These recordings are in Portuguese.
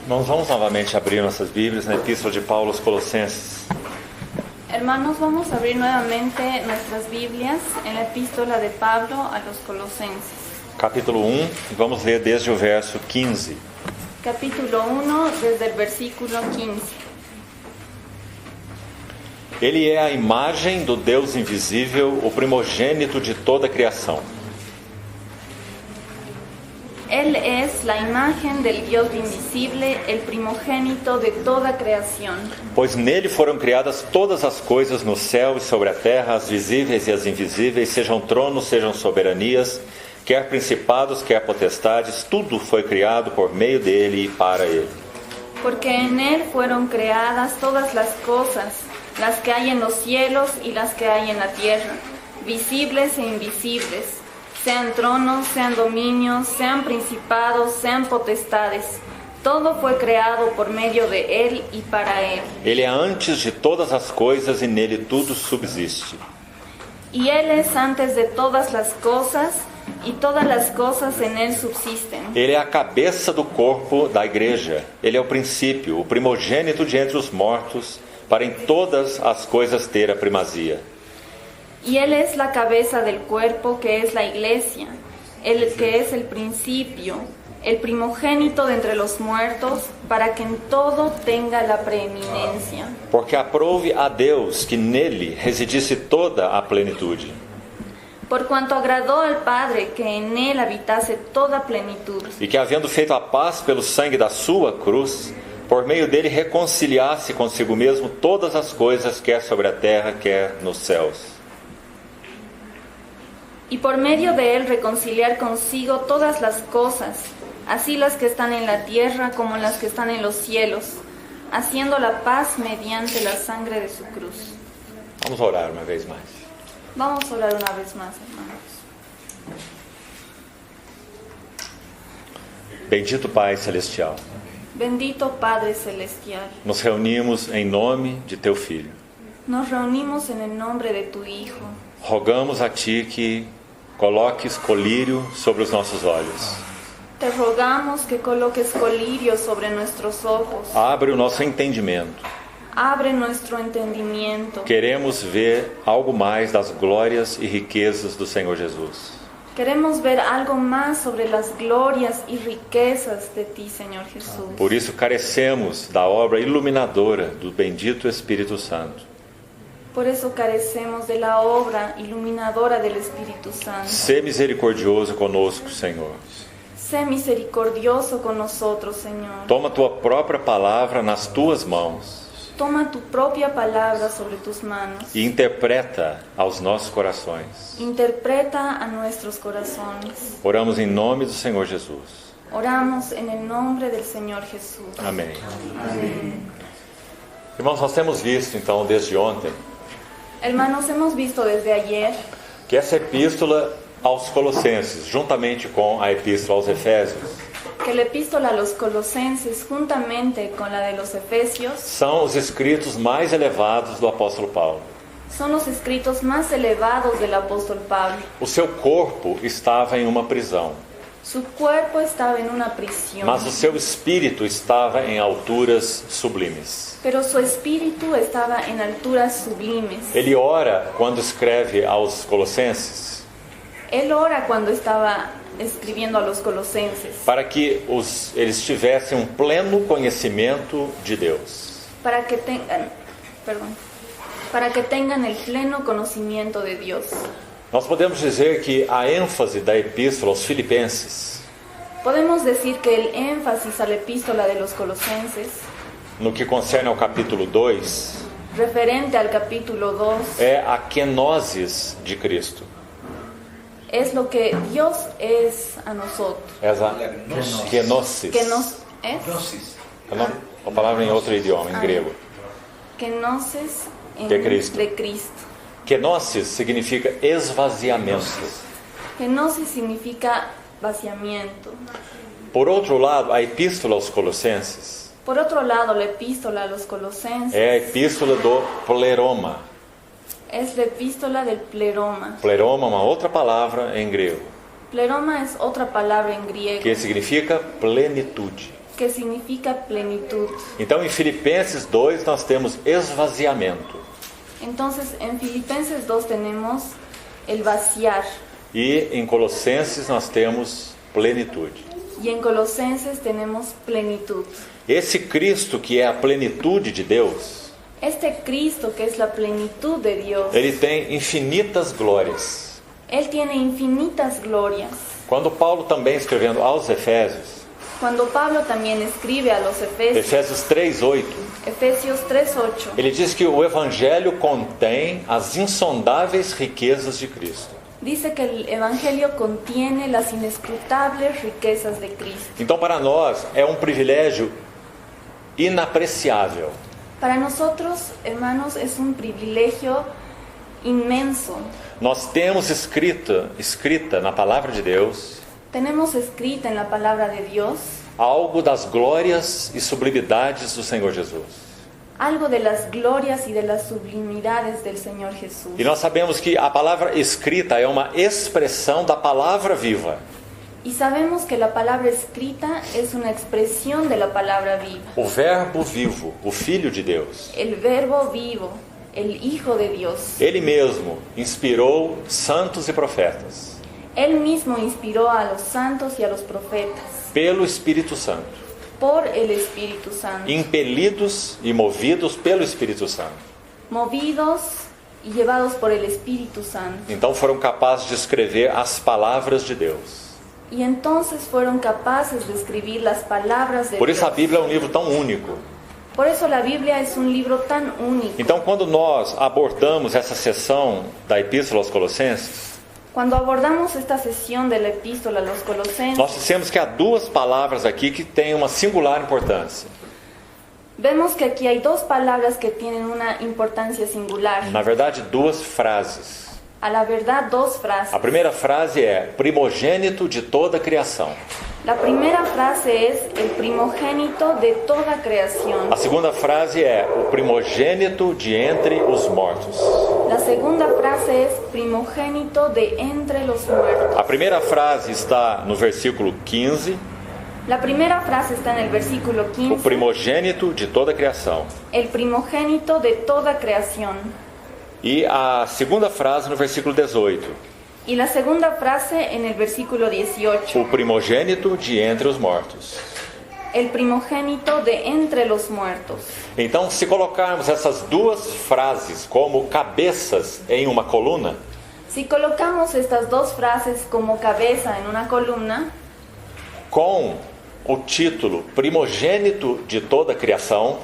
Irmãos, vamos novamente abrir nossas Bíblias na Epístola de Paulo aos Colossenses. Hermanos, vamos a abrir nuevamente nuestras Biblias en la epístola de Pablo a los Colosenses. Capítulo 1, e vamos ler desde o verso 15. Capítulo 1, desde el versículo 15. Ele é a imagem do Deus invisível, o primogênito de toda a criação. Él es la imagen del Dios invisible, el primogénito de toda creación. Pois nele foram criadas todas as coisas no céu e sobre a terra, as visíveis e as invisíveis, sejam tronos, sejam soberanias, quer principados, quer potestades, tudo foi criado por meio dele e para ele. Porque en él fueron creadas todas las cosas, las que hay en los cielos y las que hay en la tierra, visibles e invisibles, sean tronos, sean dominios, sean principados, sean potestades. Todo fue creado por medio de él y para él. Ele é antes de todas as coisas e nele tudo subsiste. Y él es antes de todas las cosas, y todas las cosas en él subsisten. Ele é a cabeça do corpo da igreja. Ele é o princípio, o primogênito de entre os mortos, para em todas as coisas ter a primazia. Y él es la cabeza del cuerpo, que es la iglesia, el que es el principio, el primogénito de entre los muertos, para que en todo tenga la preeminencia. Porque aprove a Deus que nele residisse toda a plenitude. Por cuanto agradó al Padre que en él habitase toda plenitud. E que, havendo feito a paz pelo sangue da sua cruz, por meio dele reconciliasse consigo mesmo todas as coisas, quer sobre a terra, quer nos céus. Y por medio de él reconciliar consigo todas las cosas, así las que están en la tierra como las que están en los cielos, haciendo la paz mediante la sangre de su cruz. Vamos orar uma vez mais. Vamos a orar una vez más, hermanos. Bendito Pai Celestial, Bendito Padre Celestial, nos reunimos em nome de Teu Filho. nos reunimos en el nombre de tu Hijo. Rogamos a Ti que coloques colírio sobre os nossos olhos. Te rogamos que coloques colirio sobre nuestros ojos. Abre o nosso entendimento. Abre nuestro entendimiento. Queremos ver algo mais das glórias e riquezas do Senhor Jesus. Queremos ver algo más sobre las glorias y riquezas de ti, Señor Jesús. Por isso carecemos da obra iluminadora do bendito Espírito Santo. Por eso carecemos de la obra iluminadora del Espíritu Santo. Sê misericordioso conosco, Senhor. Sé misericordioso con nosotros, Señor. Toma Tua própria palavra nas Tuas mãos Toma tu propia palabra sobre tus manos. e interpreta aos nossos corações. Interpreta a nuestros corazones. Oramos em nome do Senhor Jesus. Oramos en el nombre del Señor Jesús. Amém. Irmãos, nós temos visto então desde ontem Hermanos, hemos visto desde ayer que essa epístola aos Colossenses, juntamente com a epístola aos Efésios, que la epístola a los Colosenses, juntamente con la de los Efesios, são os escritos mais elevados do apóstolo Paulo. son los escritos más elevados del apóstol Pablo. O seu corpo estava em uma prisão, Su cuerpo estaba en una prisión, mas o seu espírito estava em alturas sublimes. pero su espíritu estaba en alturas sublimes. Ele ora quando escreve aos Colossenses Él ora cuando estaba escribiendo a los Colosenses, para que eles tivessem um pleno conhecimento de Deus. para que tengan el pleno conocimiento de Dios. Nós podemos dizer que a ênfase da epístola aos Filipenses, Podemos decir que el énfasis a la epístola de los Colosenses, no que concerne ao capítulo 2, referente al capítulo 2, é a kenosis de Cristo. es lo que Dios es a nosotros. Essa kenosis. Que nos es, É uma palavra em outro idioma, em grego. kenosis De Cristo. de Cristo. Kenosis significa esvaziamento. Kenosis significa vaciamiento. Por outro lado, a epístola aos Colossenses Por otro lado, la epístola a los Colosenses é a epístola do pleroma. es la epístola del pleroma. Pleroma é uma outra palavra em grego, Pleroma es otra palabra en griego que significa plenitude. que significa plenitud. Então, em Filipenses 2, nós temos esvaziamento. Entonces, en Filipenses 2 tenemos el vaciar. E em Colossenses nós temos plenitude. Y en Colosenses tenemos plenitud. Esse Cristo que é a plenitude de Deus, Este Cristo que es la plenitud de Dios, ele tem infinitas glórias. Él tiene infinitas glorias. Quando Paulo também escrevendo aos Efésios, Cuando Pablo también escribe a los Efesios, Efésios 3:8, Efesios 3:8, ele diz que o Evangelho contém as insondáveis riquezas de Cristo. dice que el Evangelio contiene las inescrutables riquezas de Cristo. Então, para nós, é um privilégio inapreciável Para nosotros, hermanos, es un privilegio inmenso. nós temos escrita na palavra de Deus Tenemos escrita en la palabra de Dios algo das glórias e sublimidades do Senhor Jesus. algo de las glorias y de las sublimidades del Señor Jesús. E nós sabemos que a palavra escrita é uma expressão da palavra viva. Y sabemos que la palabra escrita es una expresión de la palabra viva. O verbo vivo, o Filho de Deus. El verbo vivo, el Hijo de Dios. Ele mesmo inspirou santos e profetas Él mismo inspiró a los santos y a los profetas pelo Espírito Santo, por el Espíritu Santo, impelidos e movidos pelo Espírito Santo. movidos y llevados por el Espíritu Santo. Então foram capazes de escrever as palavras de Deus. Y entonces fueron capaces de escribir las palabras de Por isso a Dios. Bíblia é um livro tão único. Por eso la Biblia es un libro tan único. Então, quando nós abordamos essa sessão da Epístola aos Colossenses, Cuando abordamos esta sesión de la epístola a los Colosenses, nós dissemos que há duas palavras aqui que têm uma singular importância. vemos que aquí hay dos palabras que tienen una importancia singular. Na verdade, duas frases. A la verdad, dos frases. A primeira frase é primogênito de toda a criação. La primera frase es el primogénito de toda creación. A segunda frase é o primogênito de entre os mortos. La segunda frase es primogénito de entre los muertos. A primeira frase está no versículo 15, La primera frase está en el versículo o 15. primogênito de toda a criação. El primogénito de toda creación. E a segunda frase no versículo 18, Y la segunda frase en el versículo 18. o primogênito de entre os mortos. El primogénito de entre los muertos. Então, se colocarmos essas duas frases como cabeças em uma coluna, Si colocamos estas dos frases como cabeza en una columna, com o título primogênito de toda a criação,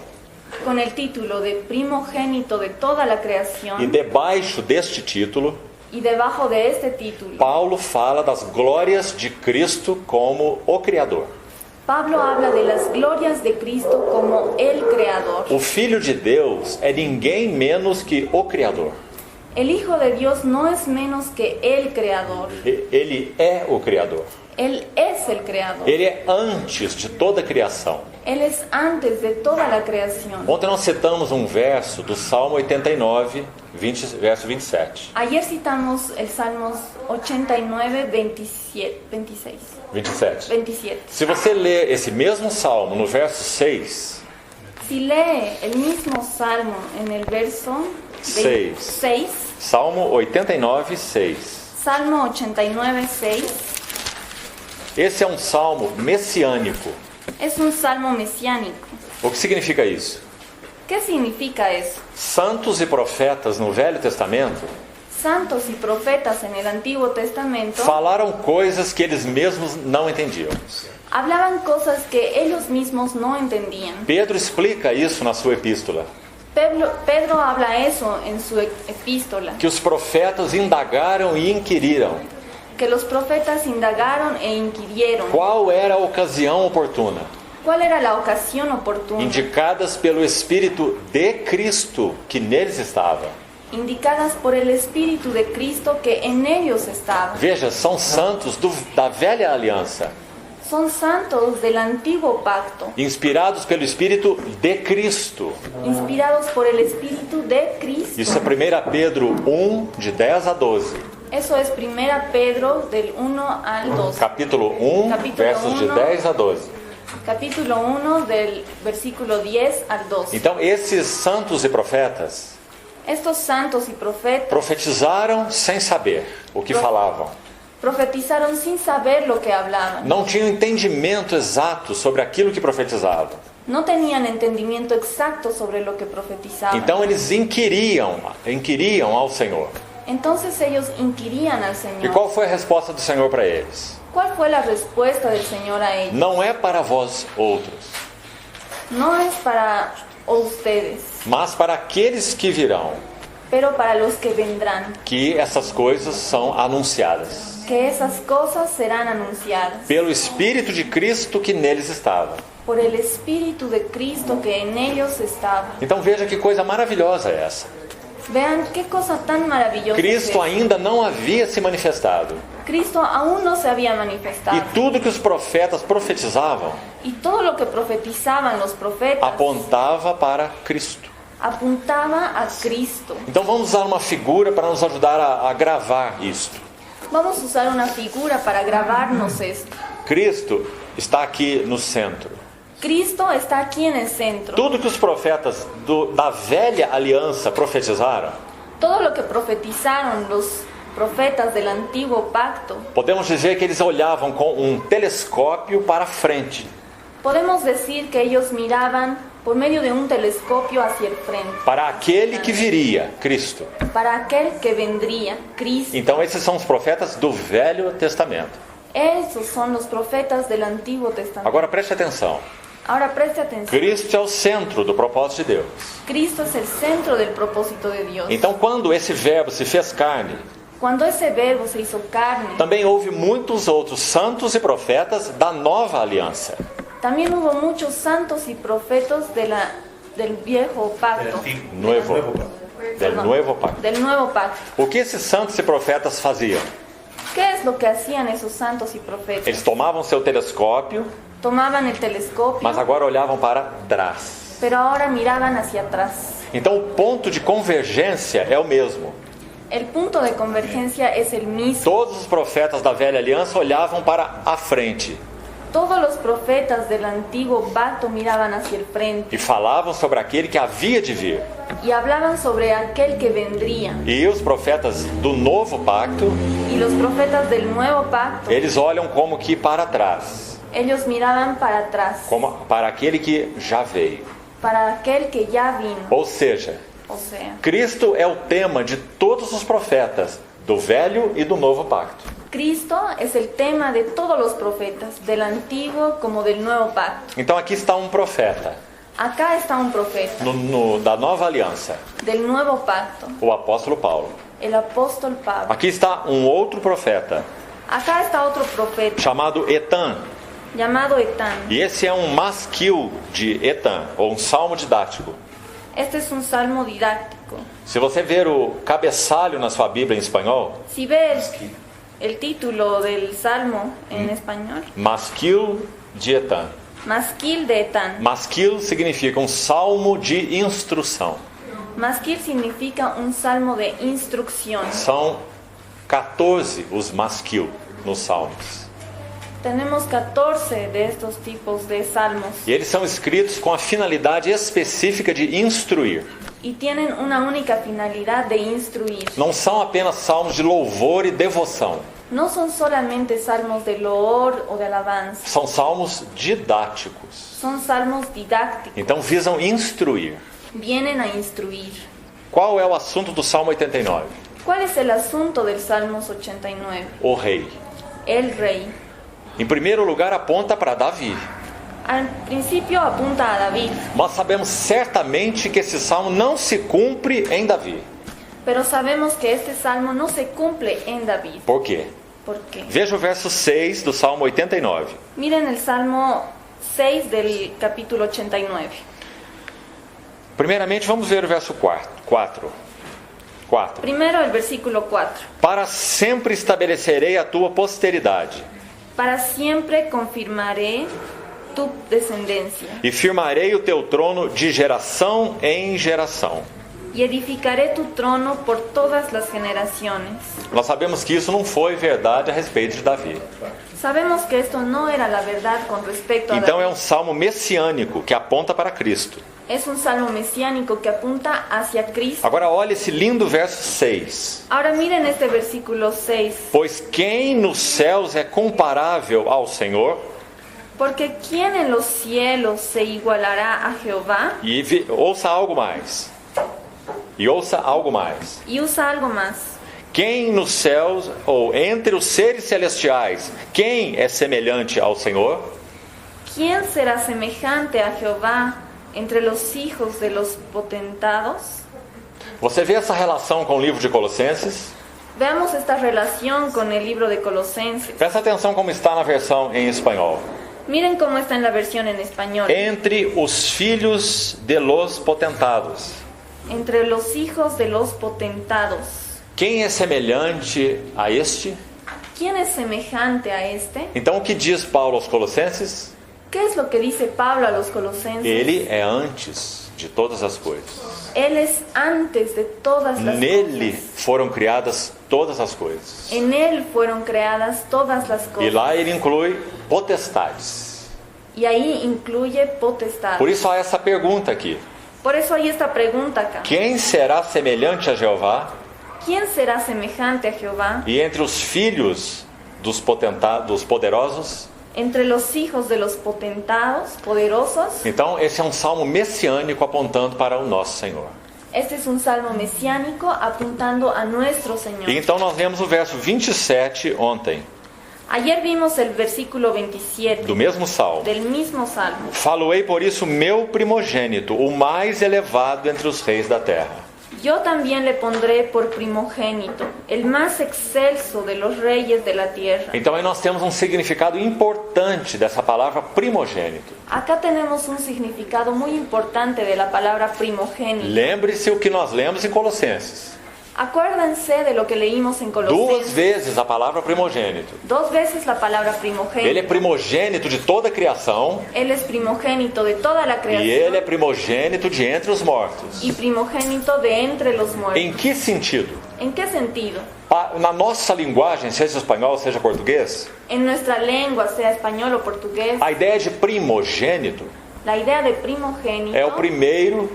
con el título de primogénito de toda la e creación, debaixo deste título, y debajo de este título, Paulo fala das glórias de Cristo como o Criador. Pablo habla de las glorias de Cristo como el Creador. O Filho de Deus é ninguém menos que o Criador. El Hijo de Dios no es menos que el Creador. Ele é o Criador. Él es el Creador. Ele é antes de toda a criação. Él es antes de toda la creación. Ontem nós citamos um verso do Salmo 89, verso 27. Ayer citamos el Salmos 89, 26. 27. Se você ler esse mesmo salmo no verso 6, Si lee el mismo Salmo en el verso 6, Salmo 89, 6. Salmo 89, 6, Esse é um salmo messiânico. es un salmo mesiánico. O que significa isso? ¿Qué significa eso? Santos e profetas no Velho Testamento Santos y profetas en el Antiguo Testamento falaram coisas que eles mesmos não entendiam. hablaban cosas que ellos mismos no entendían. Pedro explica isso na sua epístola, Pedro habla eso en su epístola, que os profetas indagaram e inquiriram que los profetas indagaron e inquirieron qual era a ocasião oportuna, cuál era la ocasión oportuna, indicadas pelo Espírito de Cristo que neles estava. indicadas por el Espíritu de Cristo que en ellos estaba. Veja, são santos da velha aliança, Son santos del antiguo pacto, inspirados pelo Espírito de Cristo. inspirados por el Espíritu de Cristo. Isso é 1 Pedro 1, de 10 a 12. Eso es 1 Pedro del 1 al 12. Capítulo 1, Capítulo versos de 1. 10 a 12. capítulo 1 del versículo 10 al 12. Então, esses santos e profetas Estos santos y profetas profetizaram sem saber o que falavam. profetizaron sin saber lo que hablaban. Não tinham entendimento exato sobre aquilo que profetizavam. No tenían entendimiento exacto sobre lo que profetizaban. Então, eles inquiriam ao Senhor. Entonces ellos inquirían al E Señor. qual foi a resposta do Senhor para eles? ¿Cuál fue la respuesta del Señor a ellos? Não é para vós outros, No es para ustedes, mas para aqueles que virão, pero para los que vendrán, que essas coisas são anunciadas que esas cosas serán anunciadas pelo Espírito de Cristo que neles estava. por el Espíritu de Cristo que en ellos estaba. Então veja que coisa maravilhosa é essa. Vean qué cosa tan maravillosa. Cristo es. ainda não havia se manifestado. Cristo aún no se había E manifestado. tudo que os profetas profetizavam Y todo lo que profetizaban los profetas apontava para Cristo. apuntaba a Cristo. Então vamos usar uma figura para nos ajudar a gravar isto. Vamos a usar una figura para grabarnos esto. Cristo está aqui no centro. Cristo está aquí en el centro. Tudo que os profetas da velha aliança profetizaram, Todo lo que profetizaron los profetas del antiguo pacto, podemos dizer que eles olhavam com um telescópio para frente, podemos decir que ellos miraban por medio de un telescopio hacia el frente, para aquele que viria, Cristo. para aquel que vendría, Cristo. Então esses são os profetas do Velho Testamento. Esos son los profetas del Antiguo Testamento. Agora preste atenção. Ahora preste atención. Cristo é o centro do propósito de Deus. Cristo es el centro del propósito de Dios. Então quando esse verbo se fez carne, Cuando ese verbo se hizo carne, também houve muitos outros santos e profetas da nova aliança. también hubo muchos santos y profetas del viejo pacto, Del Nuevo Pacto. del nuevo pacto. O que esses santos e profetas faziam? ¿Qué es lo que hacían esos santos y profetas? Eles tomavam seu telescópio, Tomaban el telescopio, mas agora olhavam para trás. pero ahora miraban hacia atrás. Então o ponto de convergência é o mesmo. El punto de convergencia es el mismo. Todos os profetas da velha aliança olhavam para a frente Todos los profetas del antiguo pacto miraban hacia el frente e falavam sobre aquele que havia de vir. y hablaban sobre aquel que vendría. E os profetas do novo pacto, Y los profetas del nuevo pacto, eles olham como que para trás, ellos miraban para atrás, como para aquele que já veio. para aquel que ya vino. Ou seja, O sea, Cristo é o tema de todos os profetas do velho e do novo pacto. Cristo es el tema de todos los profetas, del antiguo como del nuevo pacto. Então aqui está um profeta Acá está un profeta da nova aliança, del nuevo pacto, o apóstolo Paulo. el apóstol Pablo. Aqui está um outro profeta Acá está otro profeta chamado Etan. llamado Etán. E esse é um masquil de Etan, ou um salmo didático. Este es un salmo didáctico. Se você ver o cabeçalho na sua Bíblia em espanhol, Si ves el título del salmo en español, masquil de Etan. Masquil de Etán. Masquil significa um salmo de instrução. Masquil significa un salmo de instrucción. São 14 os masquil nos salmos. Tenemos 14 de estos tipos de salmos E eles são escritos com a finalidade específica de instruir. y tienen una única finalidad de instruir. Não são apenas salmos de louvor e devoção. No son solamente salmos de loor o de alabanza, São salmos didáticos. son salmos didácticos, Então visam instruir. vienen a instruir. Qual é o assunto do Salmo 89? ¿Cuál es el asunto del Salmos 89? O rei. El rey. Em primeiro lugar, aponta para Davi. Al principio apunta a David, Mas sabemos certamente que esse salmo não se cumpre em Davi. pero sabemos que este salmo no se cumple en David. Por quê? ¿Por qué? Veja o verso 6 do Salmo 89. Miren el Salmo 6 del capítulo 89. Primeiramente, vamos ver o verso 4. Primero el versículo 4. Para sempre estabelecerei a tua posteridade Para siempre confirmaré tu descendencia e firmarei o teu trono de geração em geração. y edificaré tu trono por todas las generaciones. Nós sabemos que isso não foi verdade a respeito de Davi. Sabemos que esto no era la verdad con respecto a Então é David. um salmo messiânico que aponta para Cristo. Es un salmo mesiánico que apunta hacia Cristo. Agora olha esse lindo verso 6. Ahora miren este versículo 6. Pois quem nos céus é comparável ao Senhor? Porque ¿quién en los cielos se igualará a Jehová? E ouça algo mais. E ouça algo mais. Y usa algo más. Quem nos céus, ou entre os seres celestiais, quem é semelhante ao Senhor? ¿Quién será semejante a Jehová entre los hijos de los potentados? Você vê essa relação com o livro de Colossenses? Veamos esta relación con el libro de Colosenses. Presta atenção como está na versão em espanhol. Miren cómo está en la versión en español. Entre os filhos de los potentados. Entre los hijos de los potentados. Quem é semelhante a este? ¿Quién es semejante a este? Então o que diz Paulo aos Colossenses? ¿Qué es lo que dice Pablo a los colosenses? Ele é antes de todas as coisas. Él es antes de todas las Nele cosas. foram criadas todas as coisas. En Él fueron creadas todas las E cosas. lá ele inclui potestades. Y ahí incluye potestad. Por isso há essa pergunta aqui. Por eso hay esta pregunta acá. Quem será semelhante a Jeová? ¿Quién será semejante a Jehová? E entre os filhos dos poderosos? Entre los hijos de los potentados, poderosos. Então esse é um salmo messiânico apontando para o nosso Senhor. Este es un salmo mesiánico apuntando a nuestro Señor. E então nós lemos o verso 27 ontem, Ayer vimos el versículo 27 do mesmo salmo. del mismo salmo. Faloei por isso meu primogênito, o mais elevado entre os reis da terra. Yo también le pondré por primogénito, el más excelso de los reyes de la tierra. Então aí nós temos um significado importante dessa palavra primogênito. Acá tenemos un significado muy importante de la palabra primogénito. Lembre-se o que nós lemos em Colossenses. Acuérdense de lo que leímos en Duas Colosenses. vezes a palavra primogênito. Dos veces la palabra Ele é primogénito. primogênito de toda a criação Él es primogénito de toda la e creación ele é primogênito de entre os mortos. y primogénito de entre los muertos. Em que sentido? ¿En qué sentido? Na nossa linguagem, seja espanhol, seja português, En nuestra lengua, sea español o portugués, a ideia de primogênito la idea de primogénito é o primeiro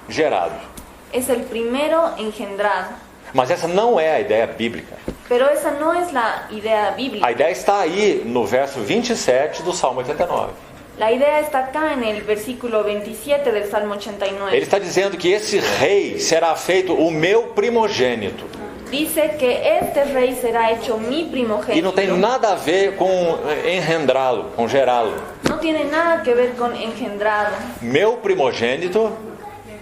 gerado. es el primero engendrado. Mas essa não é a ideia bíblica. Pero esa no es la idea bíblica. A ideia está aí no verso 27 do Salmo 89. La idea está acá en el versículo 27 del Salmo Ele 89. está dizendo que esse rei será feito o meu primogênito. Dice que este rey será hecho mi primogénito. E não tem nada a ver com engendrá-lo, com gerá-lo. No tiene nada que ver con engendrado. Meu primogênito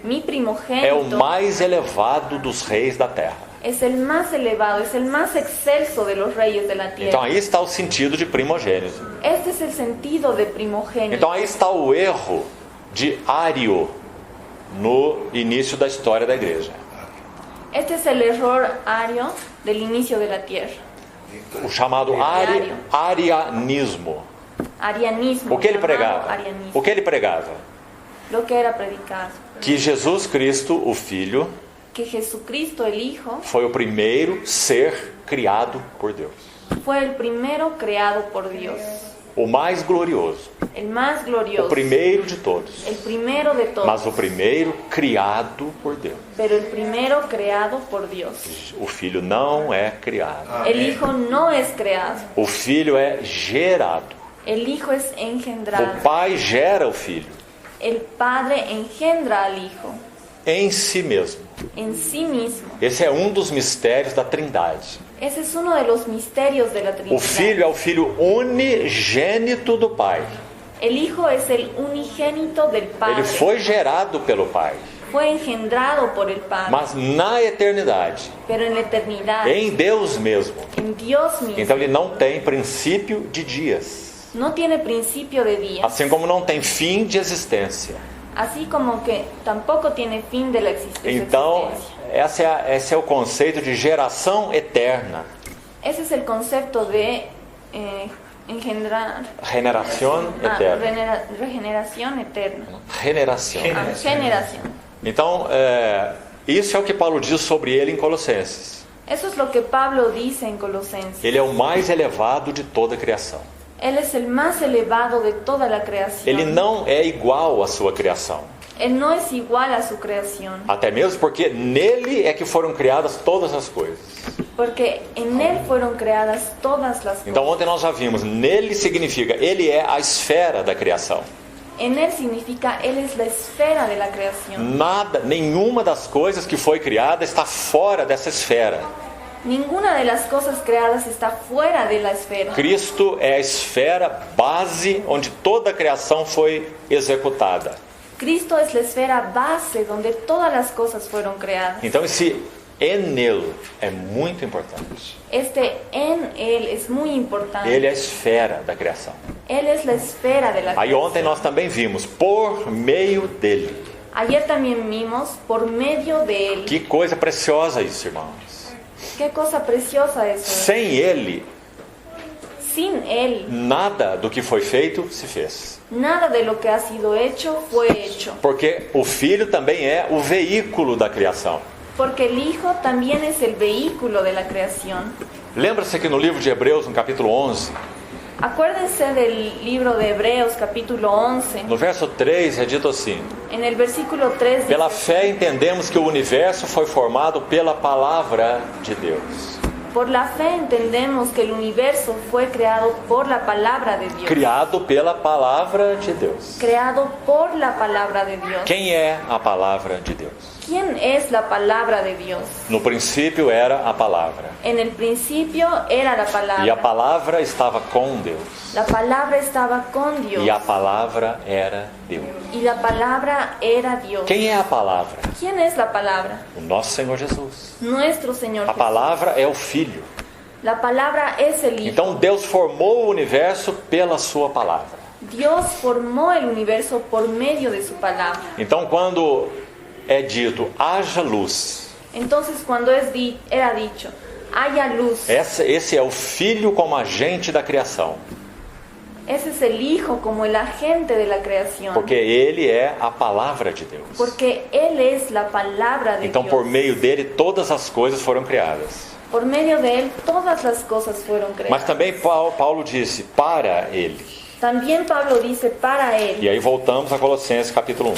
Mi é o primogénito mais elevado dos reis da terra. es el más elevado, es el más excelso de los reyes de la Então tierra. aí está o sentido de primogênito. Este es el sentido de primogénito. Então aí está o erro de Ário no início da história da igreja. Este es el error ario del inicio de la tierra. O chamado arianismo. Arianismo. O que ele llamado pregava? arianismo. O que ele pregava? Lo que era predicado. Que Jesus Cristo, o Filho, Que Jesucristo, el Hijo, foi o primeiro ser criado por Deus. fue el primero creado por Dios. O mais glorioso. El más O glorioso. primeiro de todos. El primero de todos. Mas o primeiro criado por Deus. Pero el primero creado por Dios. O Filho não é criado. El Hijo no es creado. O Filho é gerado. El Hijo es engendrado. O Pai gera o Filho El Padre engendra al Hijo em si mesmo. en sí mismo. Esse é um dos mistérios da Trindade. Ese es uno de los misterios de la O Trinidad. Filho é o Filho unigênito do Pai. El Hijo es el unigénito del Padre. Ele foi gerado pelo Pai. Fue engendrado por el Padre. Mas na eternidade, Pero en la eternidad, em Deus mesmo. en Dios mismo, Então ele não tem princípio de dias. no tiene principio de día. Assim como não tem fim de existência. Así como que tampoco tiene fin de la existencia. Então, esse é o conceito de geração eterna. Ese es el concepto de engendrar. Generação eterna. Regeneración eterna. Generação. Generación. Então, isso é o que Paulo diz sobre ele em Colossenses. Eso es lo que Pablo dice en Colosenses. Ele é o mais elevado de toda a criação. Él es el más elevado de toda la creación. Ele não é igual à sua criação. Él no es igual a su creación. Até mesmo porque nele é que foram criadas todas as coisas. Porque en Él fueron creadas todas las Então cosas. ontem nós já vimos, nele significa, ele é a esfera da criação. En Él significa, Él es la esfera de la creación. Nada, nenhuma das coisas que foi criada está fora dessa esfera. Ninguna de las cosas creadas está fuera de la esfera. Cristo é a esfera base onde toda a criação foi executada. Cristo es la esfera base donde todas las cosas fueron creadas. Então esse en ele é muito importante. Este en Él es muy importante. Ele é a esfera da criação. Él es la esfera de la Aí creación. ontem nós também vimos, por meio dele. Ayer también vimos por medio de Él. Que coisa preciosa isso, irmãos. Qué cosa preciosa eso. Sem ele, Sin Él, nada do que foi feito se fez. nada de lo que ha sido hecho fue hecho. Porque o Filho também é o veículo da criação. Porque el Hijo también es el vehículo de la creación. Lembra-se que no livro de Hebreus, no capítulo 11, Acuérdense del libro de Hebreos, capítulo 11. no verso 3 é dito assim: En el versículo 3 pela dice: fé entendemos que o universo foi formado pela palavra de Deus. por la fe entendemos que el universo fue creado por la palabra de Dios. Criado pela palavra de Deus. Creado por la palabra de Dios. Quem é a palavra de Deus? ¿Quién es la palabra de Dios? No princípio era a palavra. En el principio era la palabra. E a palavra estava com Deus. La palabra estaba con Dios. E a palavra era Deus. Y la palabra era Dios. Quem é a palavra? ¿Quién es la palabra? O nosso Senhor Jesus. Nuestro Señor A Jesús. palavra é o Filho. La palabra es el Hijo. Então Deus formou o universo pela sua palavra. Dios formó el universo por medio de su palabra. Então quando é dito haja luz, Entonces cuando era dicho, haya luz, esse é o Filho como agente da criação. ese es el Hijo como el agente de la creación. Porque ele é a palavra de Deus. Porque Él es la palabra de Então Dios. por meio dele todas as coisas foram criadas. Por medio de Él todas las cosas fueron creadas. Mas também Paulo disse para ele. También Pablo dice para Él. E aí voltamos a Colossenses capítulo 1.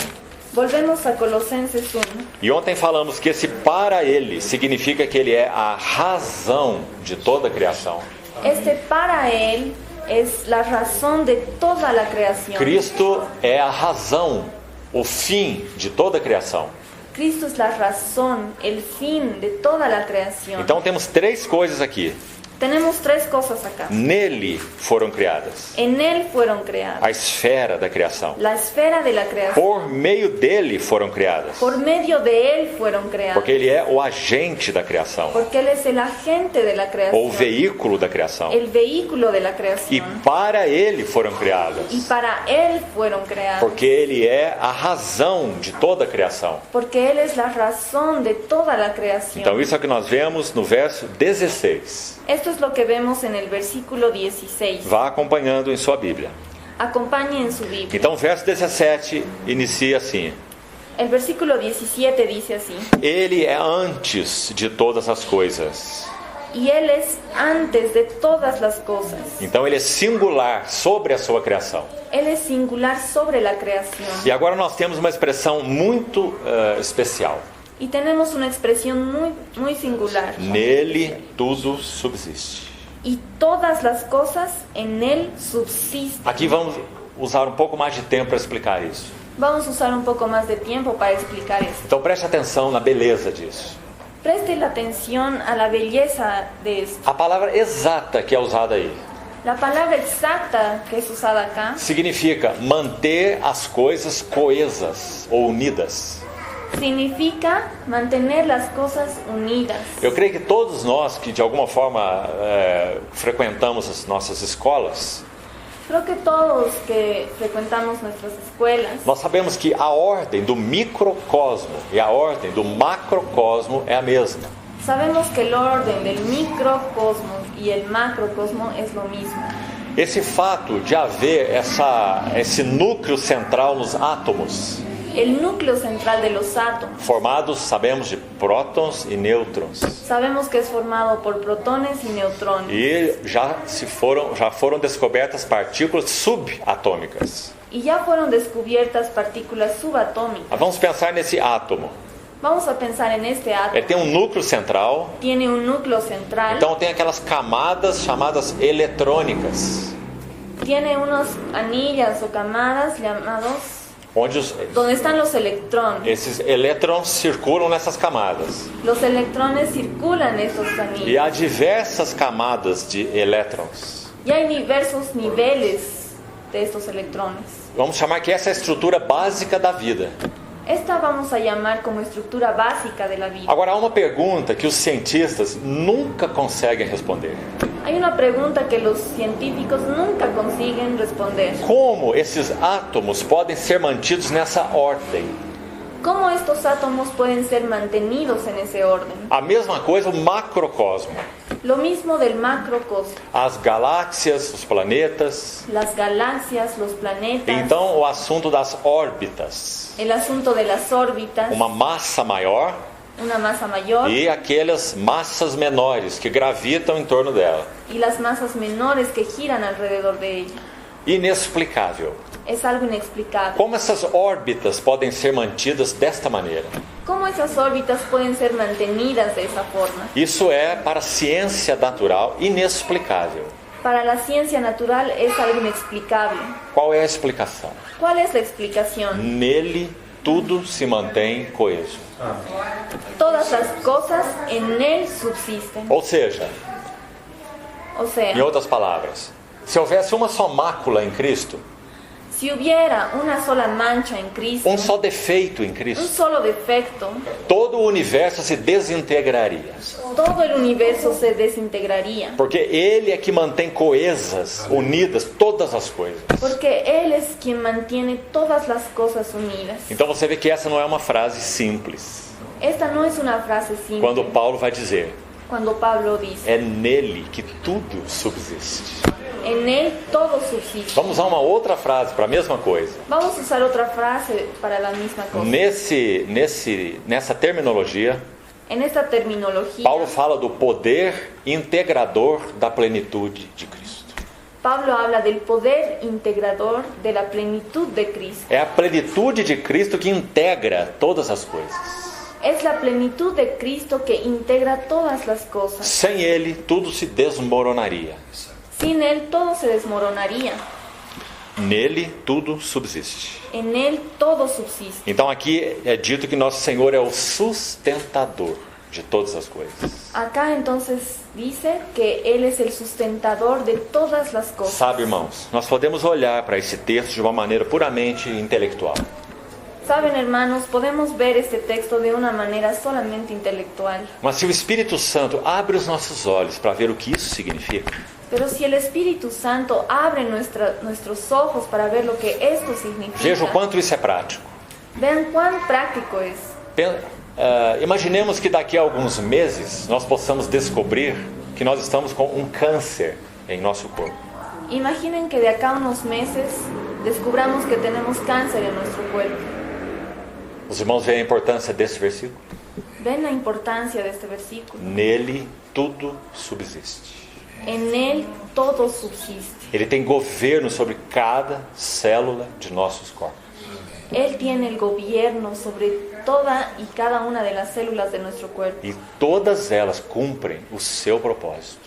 Volvemos a Colosenses 1. E ontem falamos que esse para ele significa que ele é a razão de toda a criação. Este para Él es la razón de toda la creación. Cristo é a razão, o fim de toda a criação. Cristo es la razón, el fin de toda la creación. Então temos três coisas aqui. Tenemos tres cosas acá. Nele foram criadas. En Él fueron creadas. A esfera da criação. La esfera de la creación. Por meio dele foram criadas. Por medio de Él fueron creadas. Porque ele é o agente da criação. Porque Él es el agente de la creación. Ou veículo da criação. El vehículo de la E creación. para ele foram criadas. Y para Él fueron creadas. Porque ele é a razão de toda a criação. Porque Él es la razón de toda la creación. Então isso é o que nós vemos no verso 16. Esto es lo que vemos en el versículo 16. Vá acompanhando em sua Bíblia. Acompañe en su Biblia. Então o verso 17 inicia assim: El versículo 17 dice así: ele é antes de todas as coisas. y Él es antes de todas las cosas. Então ele é singular sobre a sua criação. Él es singular sobre la creación. E agora nós temos uma expressão muito especial. Y tenemos una expresión muy singular. Nele tudo subsiste. Y todas las cosas en Él subsisten. Aqui vamos usar um pouco mais de tempo para explicar isso. Vamos a usar un poco más de tiempo para explicar esto. Então preste atenção na beleza disso. Preste la atención a la belleza de esto. A palavra exata que é usada aí La palabra exacta que es usada acá significa manter as coisas coesas ou unidas. significa mantener las cosas unidas. Eu creio que todos nós que de alguma forma frequentamos as nossas escolas, Creo que todos que frecuentamos nuestras escuelas nós sabemos que a ordem do microcosmo e a ordem do macrocosmo é a mesma. sabemos que el orden del microcosmos y el macrocosmo es lo mismo. Esse fato de haver esse núcleo central nos átomos el núcleo central de los átomos. formados, sabemos, de prótons e nêutrons. Sabemos que es formado por protones y neutrones. E já foram descobertas partículas subatômicas. Y ya fueron descubiertas partículas subatómicas. Vamos pensar nesse átomo. Vamos a pensar en este átomo. Ele tem um núcleo central, Tiene un núcleo central. então tem aquelas camadas chamadas eletrônicas, Tiene unas anillas o camadas llamados onde donde están los electrones. esses elétrons circulam nessas camadas. Los electrones circulan en estos E anillos. há diversas camadas de elétrons. Y hay diversos niveles de estos electrones. Vamos chamar que essa é a estrutura básica da vida. Esta vamos a llamar como estructura básica de la vida. Agora, há uma pergunta que os cientistas nunca conseguem responder. Hay una pregunta que los científicos nunca consiguen responder. Como esses átomos podem ser mantidos nessa ordem? ¿Cómo estos átomos pueden ser mantenidos en ese orden? A mesma coisa o macrocosmo. Lo mismo del macrocosmo. As galáxias, os planetas. Las galaxias, los planetas. Então, o assunto das órbitas. El asunto de las órbitas. Uma massa maior Una masa mayor. e aquelas massas menores que gravitam em torno dela. Y las masas menores que giran alrededor de ella. Inexplicável. Es algo inexplicable. Como essas órbitas podem ser mantidas desta maneira? ¿Cómo esas órbitas pueden ser mantenidas de esa forma? Isso é, para a ciência natural, inexplicável. Para la ciencia natural es algo inexplicable. Qual é a explicação? ¿Cuál es la explicación? Nele tudo se mantém coeso. Todas las cosas en él subsisten. Ou seja, O sea, em outras palavras, se houvesse uma só mácula em Cristo, si hubiera una sola mancha en Cristo, um só defeito em un Cristo, solo defecto, todo o universo se desintegraria. todo el universo se desintegraría. Porque Ele é que mantém coesas, unidas, todas as coisas. Porque Él es quien mantiene todas las cosas unidas. Então você vê que essa não é uma frase simples. Esta no es una frase simple. Quando Paulo vai dizer, Cuando Pablo dice, é nele que tudo subsiste. en Él todo subsiste. Vamos usar uma outra frase para a mesma coisa. Vamos a usar otra frase para la misma cosa. Nessa terminologia, En esta terminología, Paulo fala do poder integrador da plenitude de Cristo. Pablo habla del poder integrador de la plenitud de Cristo. É a plenitude de Cristo que integra todas as coisas. Es la plenitud de Cristo que integra todas las cosas. Sem Ele, tudo se desmoronaria. Sin Él todo se desmoronaría. Nele, tudo subsiste. En Él todo subsiste. Então aqui é dito que nosso Senhor é o sustentador de todas as coisas. Acá entonces dice que Él es el sustentador de todas las cosas. Sabe, irmãos, nós podemos olhar para esse texto de uma maneira puramente intelectual. Saben, hermanos, podemos ver este texto de una manera solamente intelectual. Mas se o Espírito Santo abre os nossos olhos para ver o que isso significa, Pero si el Espíritu Santo abre nuestros ojos para ver lo que esto veja o significa, quanto isso é prático. vean cuán práctico es. Imaginemos que daqui a alguns meses nós possamos descobrir que nós estamos com um câncer em nosso corpo. Imaginen que de acá a unos meses descubramos que tenemos cáncer en nuestro cuerpo. Os irmãos veem a importância desse versículo? Ven la importancia de este versículo. Nele tudo subsiste. En Él todo subsiste. Ele tem governo sobre cada célula de nossos corpos. Él tiene el gobierno sobre toda y cada una de las células de nuestro cuerpo. E todas elas cumprem o seu propósito.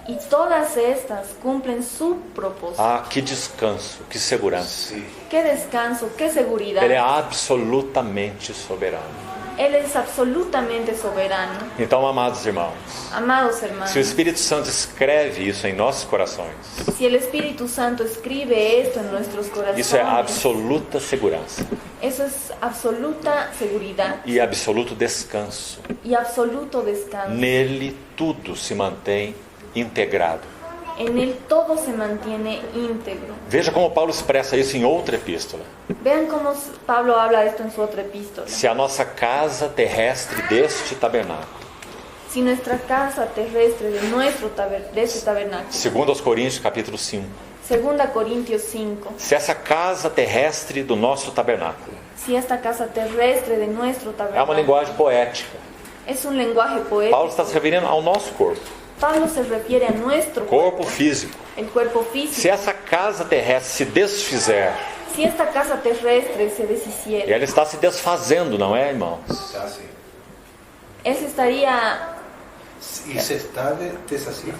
Y todas estas cumplen su propósito. Ah, que descanso, que segurança. Qué descanso, qué seguridad. Ele é absolutamente soberano. Él es absolutamente soberano. Então, amados irmãos, Amados hermanos, se o Espírito Santo escreve isso em nossos corações, si el Espíritu Santo escribe esto en nuestros corazones, isso é absoluta segurança eso es absoluta seguridad e absoluto descanso. y absoluto descanso. Nele tudo se mantém integrado. En Él todo se mantiene íntegro. Veja como Paulo expressa isso em outra epístola. Vean cómo Pablo habla de esto en su otra epístola. Se a nossa casa terrestre deste tabernáculo, Si nuestra casa terrestre de este tabernáculo, segundo aos Coríntios capítulo 5, 2 Corintios 5, se essa casa terrestre do nosso tabernáculo si esta casa terrestre de nuestro É uma tabernáculo linguagem poética. es un lenguaje poético. Paulo está se referindo ao nosso corpo. Pablo se refiere a nuestro Corpo físico. el cuerpo físico. Se essa casa terrestre se desfizer, Si esta casa terrestre se e deshiciera, ela está se desfazendo, não é, irmãos? Así. él se Y se está deshaciendo.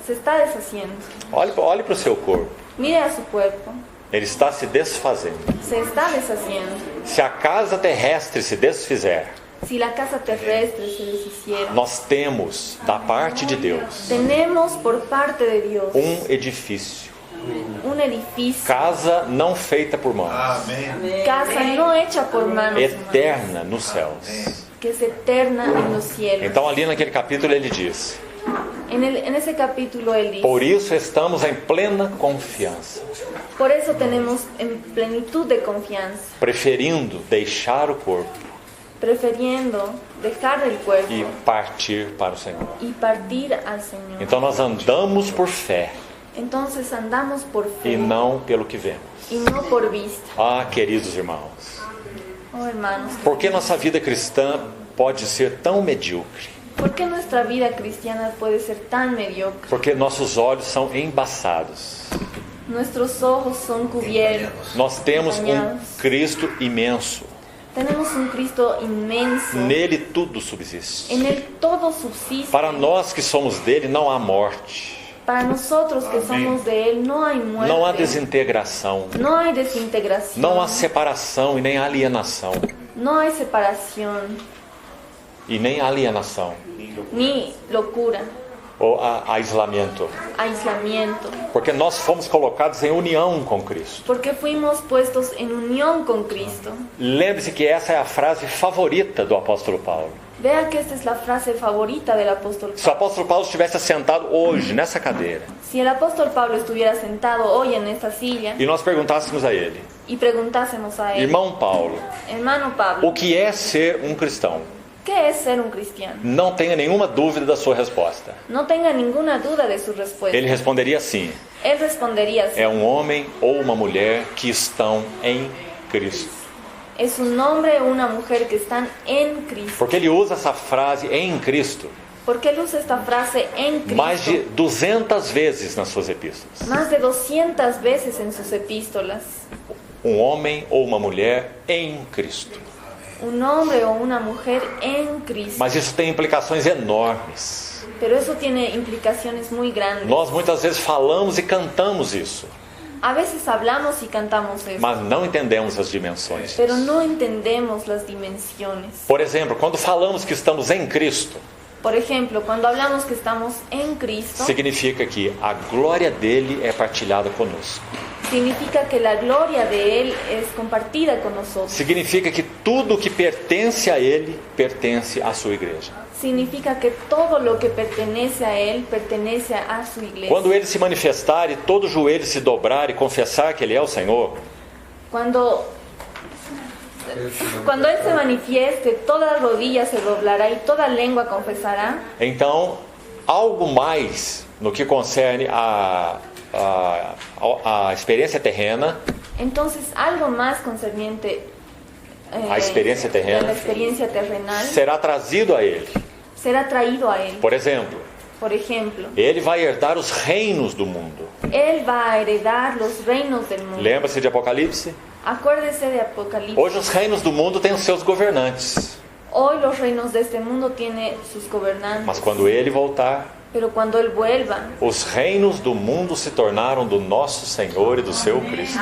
está deshaciendo. Olhe para o seu corpo. Mire a su cuerpo, Ele está se desfazendo. se está deshaciendo. Se a casa terrestre se desfizer, Si la casa terrestre se deshiciera, nós temos, da parte de Deus, tenemos por parte de Dios edifício. un edificio, Casa não feita por mãos. Amén. casa no hecha por manos humanas, Eterna nos céus. que es eterna en los cielos. Então ali naquele capítulo ele diz: En ese capítulo él dice, por isso estamos em plena confiança, por eso tenemos en plenitud de confianza, preferindo deixar o corpo prefiriendo dejar el cuerpo e partir para o Senhor. y partir al Señor. Então nós andamos por fé Entonces andamos por e fe não pelo que vemos. y no por vista. Ah, queridos irmãos, Oh hermanos, por que nossa vida cristã pode ser tão medíocre? ¿por qué nuestra vida cristiana puede ser tan mediocre? Porque nossos olhos são embaçados. Nuestros ojos son cubiertos. Nós temos Cristo imenso. Tenemos un Cristo inmenso. Nele tudo subsiste. En él todo subsiste. Para nós que somos dele não há morte, Para nosotros que somos de él no hay muerte. não há desintegração, No hay desintegración. não há separação e nem alienação. No hay separación E nem alienação ni locura, ou aislamento. aislamiento. Porque nós fomos colocados em união com Cristo. Porque fuimos puestos en unión con Cristo. Lembre-se que essa é a frase favorita do apóstolo Paulo. Vea que esta es la frase favorita del apóstol Se o Pablo. apóstolo Paulo estivesse assentado hoje nessa cadeira Si el apóstol Pablo estuviera sentado hoy en esta silla e nós perguntássemos a ele: y preguntásemos a él, irmão Paulo, hermano Pablo, o que é ser um cristão? ¿qué es ser un cristiano? Não tenha nenhuma dúvida da sua resposta. No tenga ninguna duda de su respuesta. Ele responderia assim: Él respondería así: é um homem ou uma mulher que estão em Cristo. es un hombre o una mujer que están en Cristo. Porque ele usa essa frase em Cristo Porque él usa esta frase en Cristo mais de 200 vezes nas suas epístolas. más de 200 veces en sus epístolas. Um homem ou uma mulher em Cristo. Un hombre o una mujer en Cristo. Mas isso tem implicações enormes. Pero eso tiene implicaciones muy grandes. Nós muitas vezes falamos e cantamos isso, A veces hablamos y cantamos eso, mas não entendemos as dimensões. pero no entendemos las dimensiones. Por exemplo, quando falamos que estamos em Cristo, Por ejemplo, cuando hablamos que estamos en Cristo, significa que a glória dele é partilhada conosco. significa que la gloria de Él es compartida con nosotros. Significa que tudo que pertence a ele pertence à sua igreja. Significa que todo lo que pertenece a Él pertenece a su iglesia. Quando ele se manifestar e todo joelho se dobrar e confessar que ele é o Senhor, Cuando Él se manifieste, toda rodilla se doblará y toda lengua confesará. então algo mais no que concerne a experiência terrena, Entonces, algo más concerniente a experiência de la terrena, experiencia terrenal será trazido a ele. será traído a Él. Por exemplo, Por ejemplo, ele vai herdar os reinos do mundo. Él va a heredar los reinos del mundo. Lembra-se de Apocalipse? Acuérdese de Apocalipsis. Hoje os reinos do mundo têm os seus governantes, Hoy los reinos de este mundo tienen sus gobernantes. mas quando ele voltar, Pero cuando Él vuelva, os reinos do mundo se tornaram do nosso Senhor e do seu Cristo.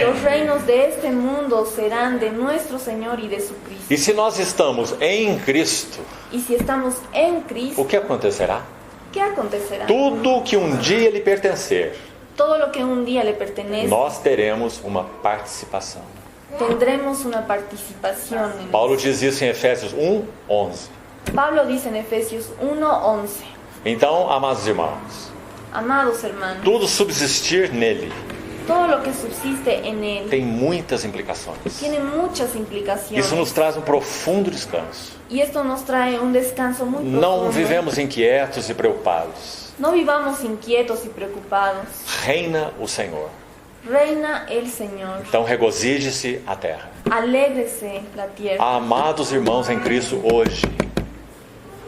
los reinos de este mundo serán de nuestro Señor y de su Cristo. E se nós estamos em Cristo, Y si estamos en Cristo, o que acontecerá? ¿qué acontecerá? Tudo que um dia lhe pertencer, Todo lo que un día le pertenece, nós teremos uma participação. tendremos una participación en él. Paulo diz isso em Efésios 1:11. Pablo dice en Efesios 1:11: Então, amados irmãos, Amados hermanos, tudo subsistir nele todo lo que subsiste en Él tem muitas implicações. tiene muchas implicaciones. Isso nos traz um profundo descanso. Y esto nos trae un descanso muy Não profundo. vivemos inquietos e preocupados. No vivamos inquietos y preocupados. Reina o Senhor. Reina el Señor. Então regozije-se a terra. Alégrese la tierra. Amados irmãos em Cristo hoje,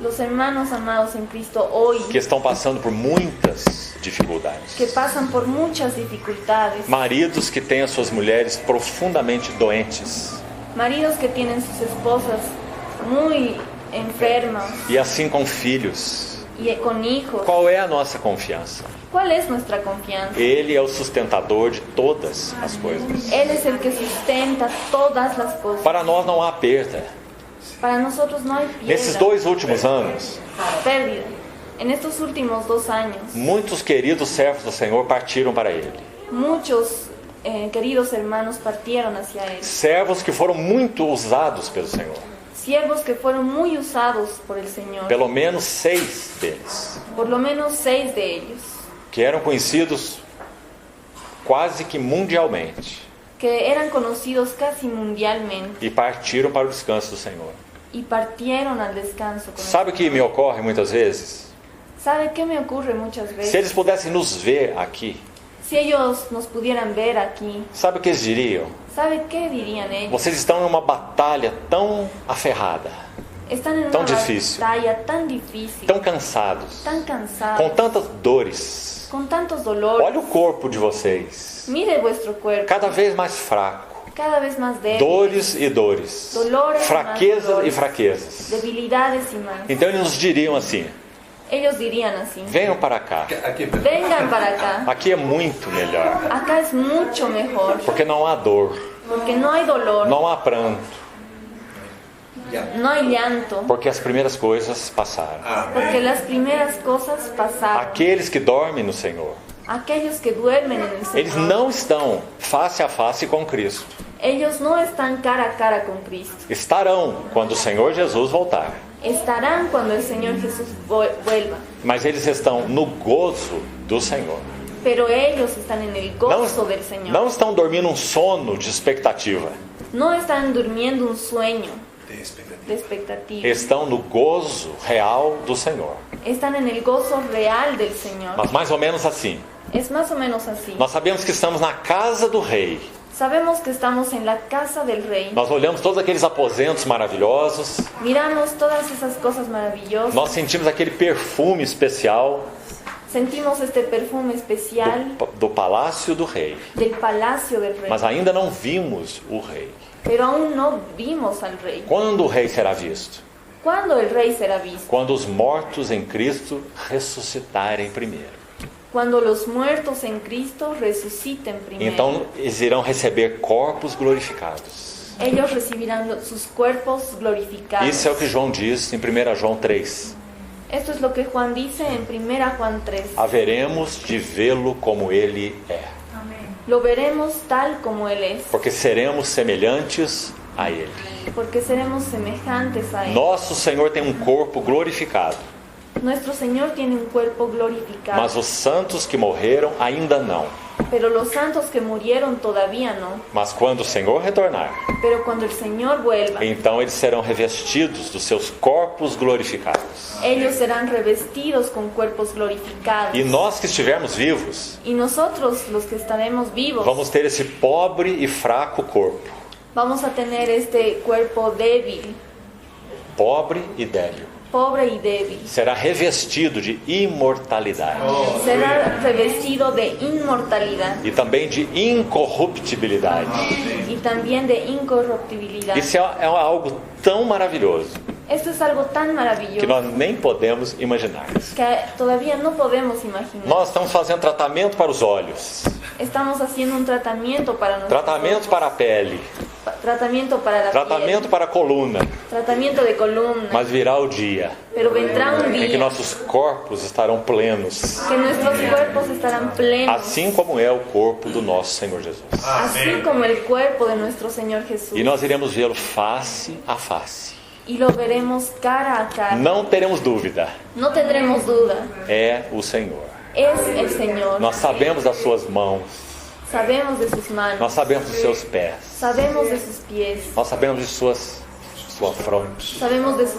Los hermanos amados en Cristo hoy, que estão passando por muitas dificuldades. que pasan por muchas dificultades. Maridos que têm as suas mulheres profundamente doentes. Maridos que tienen sus esposas muy enfermas E assim com filhos. y con hijos. Qual é a nossa confiança? ¿Cuál es nuestra confianza? Ele é o sustentador de todas as coisas. Él es el que sustenta todas las cosas. Para nós não há perda. Para nosotros no hay Nesses piedra, 2 últimos anos, pérdida. En estos últimos 2 años, muitos queridos servos do Senhor partiram para Ele. muchos queridos hermanos partieron hacia Él. Servos que foram muito usados pelo Senhor. Siervos que fueron muy usados por el Señor. Pelo menos 6 deles. Por lo menos 6 de ellos. Que eram conhecidos quase que mundialmente. Que eran conocidos casi mundialmente. E partiram para o descanso do Senhor. Y partieron al descanso con Sabe o que me ocorre muitas vezes? ¿Sabe qué me ocurre muchas veces? Se eles pudessem nos ver aqui, Si ellos nos pudieran ver aquí, sabe o que eles diriam? ¿sabe qué dirían ellos? Vocês estão em uma batalha tão aferrada, Están en Tan una difícil. batalla tan difícil, tão cansados, tan cansados, com tantas dores. con tantos dolores. Olha o corpo de vocês, Mire vuestro cuerpo, cada vez mais fraco. cada vez más débil, Dores e dores, Dolores, fraquezas dolores. e fraquezas. debilidades y más. Então eles nos diriam assim: Ellos dirían así: venham para cá, Aquí, perdón. vengan para acá, aqui é muito melhor, acá es mucho mejor, porque não há dor, porque no hay dolor, não há pranto, no hay llanto, porque as primeiras coisas passaram. porque las primeras cosas pasaron. Aqueles que dormem no Senhor, Aquellos que duermen en el eles Señor, não estão face a face com Cristo. ellos no están cara a cara con Cristo. Estarão quando o Senhor Jesus voltar. Estarán cuando el Señor Jesús vuelva. Mas eles estão no gozo do Senhor. Pero ellos están en el gozo del Señor. Não estão dormindo um sono de expectativa. No están durmiendo un sueño De expectativa. de expectativa. Estão no gozo real do Senhor. Están en el gozo real del Señor. Mas mais ou menos assim. Es más o menos así. Nós sabemos que estamos na casa do Rei. Sabemos que estamos en la casa del Rey. Nós olhamos todos aqueles aposentos maravilhosos. Miramos todas esas cosas maravillosas. Nós sentimos aquele perfume especial Sentimos este perfume especial do palácio do Rei. del palacio del Rey. Mas ainda não vimos o Rei. Pero aún no vimos al Rey. Quando o Rei será visto? ¿Cuándo el Rey será visto? Quando os mortos em Cristo ressuscitarem primeiro. Cuando los muertos en Cristo resuciten primero. Então eles irão receber corpos glorificados. Ellos recibirán sus cuerpos glorificados. Isso é o que João diz em 1 João 3. Esto es lo que Juan dice en 1 Juan 3. Haveremos de vê-lo como ele é, Lo veremos tal como Él es, porque seremos semelhantes a ele. porque seremos semejantes a Él. Nosso Senhor tem um corpo glorificado, Nuestro Señor tiene un cuerpo glorificado, mas os santos que morreram ainda não. pero los santos que murieron todavía no. Mas quando o Senhor retornar, Pero cuando el Señor vuelva, então eles serão revestidos dos seus corpos glorificados. ellos serán revestidos con cuerpos glorificados. E nós que estivermos vivos, Y nosotros, los que estaremos vivos, vamos ter esse pobre e fraco corpo. vamos a tener este cuerpo débil, Pobre e débil. pobre y débil. Será revestido de imortalidade. Será revestido de inmortalidad E também de incorruptibilidade. y también de incorruptibilidad. Isso é algo tão maravilhoso Esto es algo tan que maravilloso nós nem podemos imaginar. que todavía no podemos imaginar. Nós estamos fazendo tratamento para os olhos, Estamos haciendo un tratamiento para nuestros tratamento ojos, para a pele, tratamiento para la tratamento piel, para a coluna. tratamiento de columna. Mas virá o dia Pero vendrá un em que día nossos corpos estarão plenos, que nuestros cuerpos estarán plenos, assim como é o corpo do nosso Senhor Jesus. así como el cuerpo de nuestro Señor Jesús. E nós iremos vê-lo face a face. Y lo veremos cara a cara. Não teremos dúvida, No tendremos duda. é o Senhor. Es el Señor. Nós sabemos das suas mãos, Sabemos de sus manos. nós sabemos dos seus pés, Sabemos de sus pies. nós sabemos de sua fronte, Sabemos de su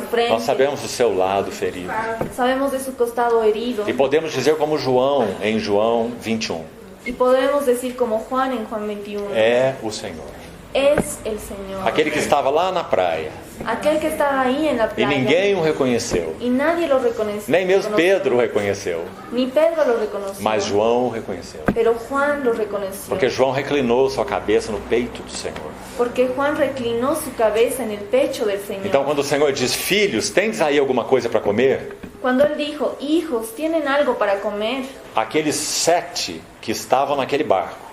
frente. nós sabemos do seu lado ferido. Sabemos de su costado herido. E podemos dizer como João, em João 21, Y podemos decir como Juan en Juan 21. É o Senhor. Es el Señor. Aquele que estava lá na praia Aquel que estaba ahí en la e playa. ninguém o reconheceu. Y nadie lo reconoció. Nem mesmo Pedro o reconheceu. Ni Pedro lo reconoció. Mas João o reconheceu. Pero Juan lo reconoció. Porque João reclinou sua cabeça no peito do Senhor. Porque Juan reclinó su cabeza en el pecho del Señor. Então quando o Senhor diz, filhos, tendes aí alguma coisa para comer? Cuando él dijo, hijos, ¿tienen algo para comer? Aqueles 7 que estavam naquele barco,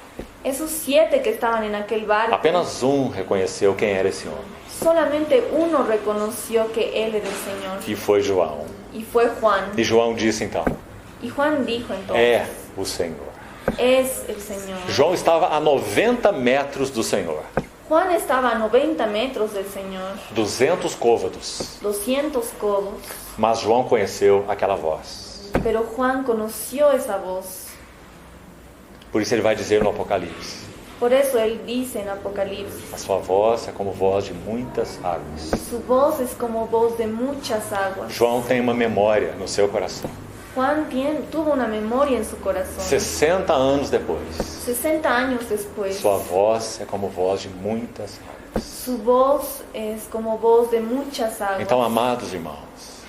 Esos 7 que estaban en aquel barco, apenas reconheceu quem era esse homem. solamente uno reconoció que él era el Señor. E foi João. Y fue Juan. E João disse então, Y Juan dijo entonces, é o Senhor. es el Señor. João estava a 90 metros do Senhor. Juan estaba a 90 metros del Señor, 200 côvados. 200 codos. Mas João conheceu aquela voz. Pero Juan conoció esa voz. Por isso ele vai dizer no Apocalipse, Por eso él dice en Apocalipsis, a sua voz é como voz de muitas águas. su voz es como voz de muchas aguas. João tem uma memória no seu coração. Juan tuvo una memoria en su corazón. 60 anos depois, 60 años después, sua voz é como voz de muitas águas. su voz es como voz de muchas aguas. Então, amados irmãos,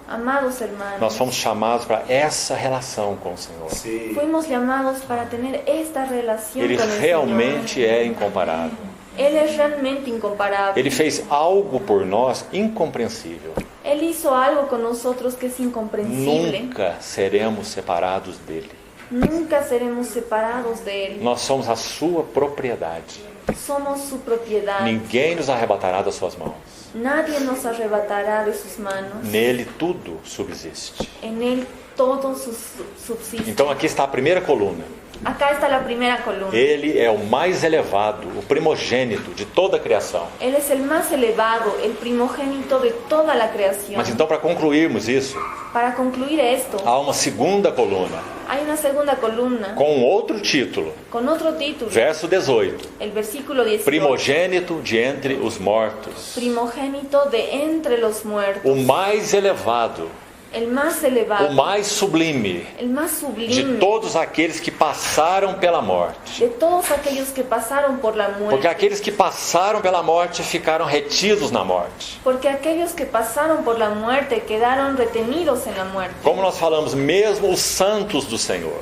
Amados hermanos, nós fomos chamados para essa relação com o Senhor. Sí. fuimos llamados para tener esta relación Ele con el realmente Señor. é incomparável. Él es realmente incomparable. Ele fez algo por nós incompreensível. Él hizo algo con nosotros que es incomprensible. Nunca seremos separados dele. Nunca seremos separados de Él. Nós somos a sua propriedade. Somos su propiedad. Ninguém nos arrebatará das suas mãos. Nadie nos arrebatará de sus manos. Nele tudo subsiste. En Él todo subsiste. Então aqui está a primeira coluna. Acá está la primera columna. Ele é o mais elevado, o primogênito de toda a criação. Él es el más elevado, el primogénito de toda la creación. Mas então, para concluirmos isso, Para concluir esto, há uma segunda coluna hay una segunda columna com outro título, con otro título, verso 18. el versículo 18. Primogênito de entre os mortos. Primogénito de entre los muertos. O mais elevado, El más elevado, o mais sublime el más de sublime todos aqueles que passaram pela morte. de todos aquellos que pasaron por la Porque muerte. aqueles que passaram pela morte ficaram retidos na morte. Porque aquellos que pasaron por la muerte quedaron retenidos en la muerte. Como nós falamos, mesmo os santos do Senhor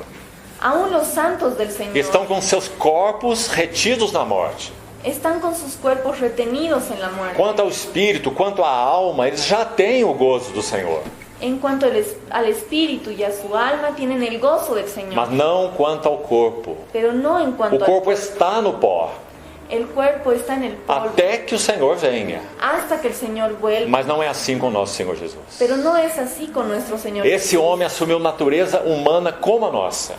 Aún los santos del Señor estão com seus corpos retidos na morte. están con sus cuerpos retenidos en la muerte. Quanto ao espírito, quanto à alma, eles já têm o gozo do Senhor. En cuanto al espíritu y a su alma tienen el gozo del Señor. Mas não quanto ao corpo. Pero no en O cuanto corpo está no pó, el cuerpo está en el polvo. até que o Senhor venha. Hasta que el Señor vuelva. Mas não é assim com nosso Senhor Jesus. Pero no es así con nuestro Señor. Esse homem assumiu natureza humana como a nossa.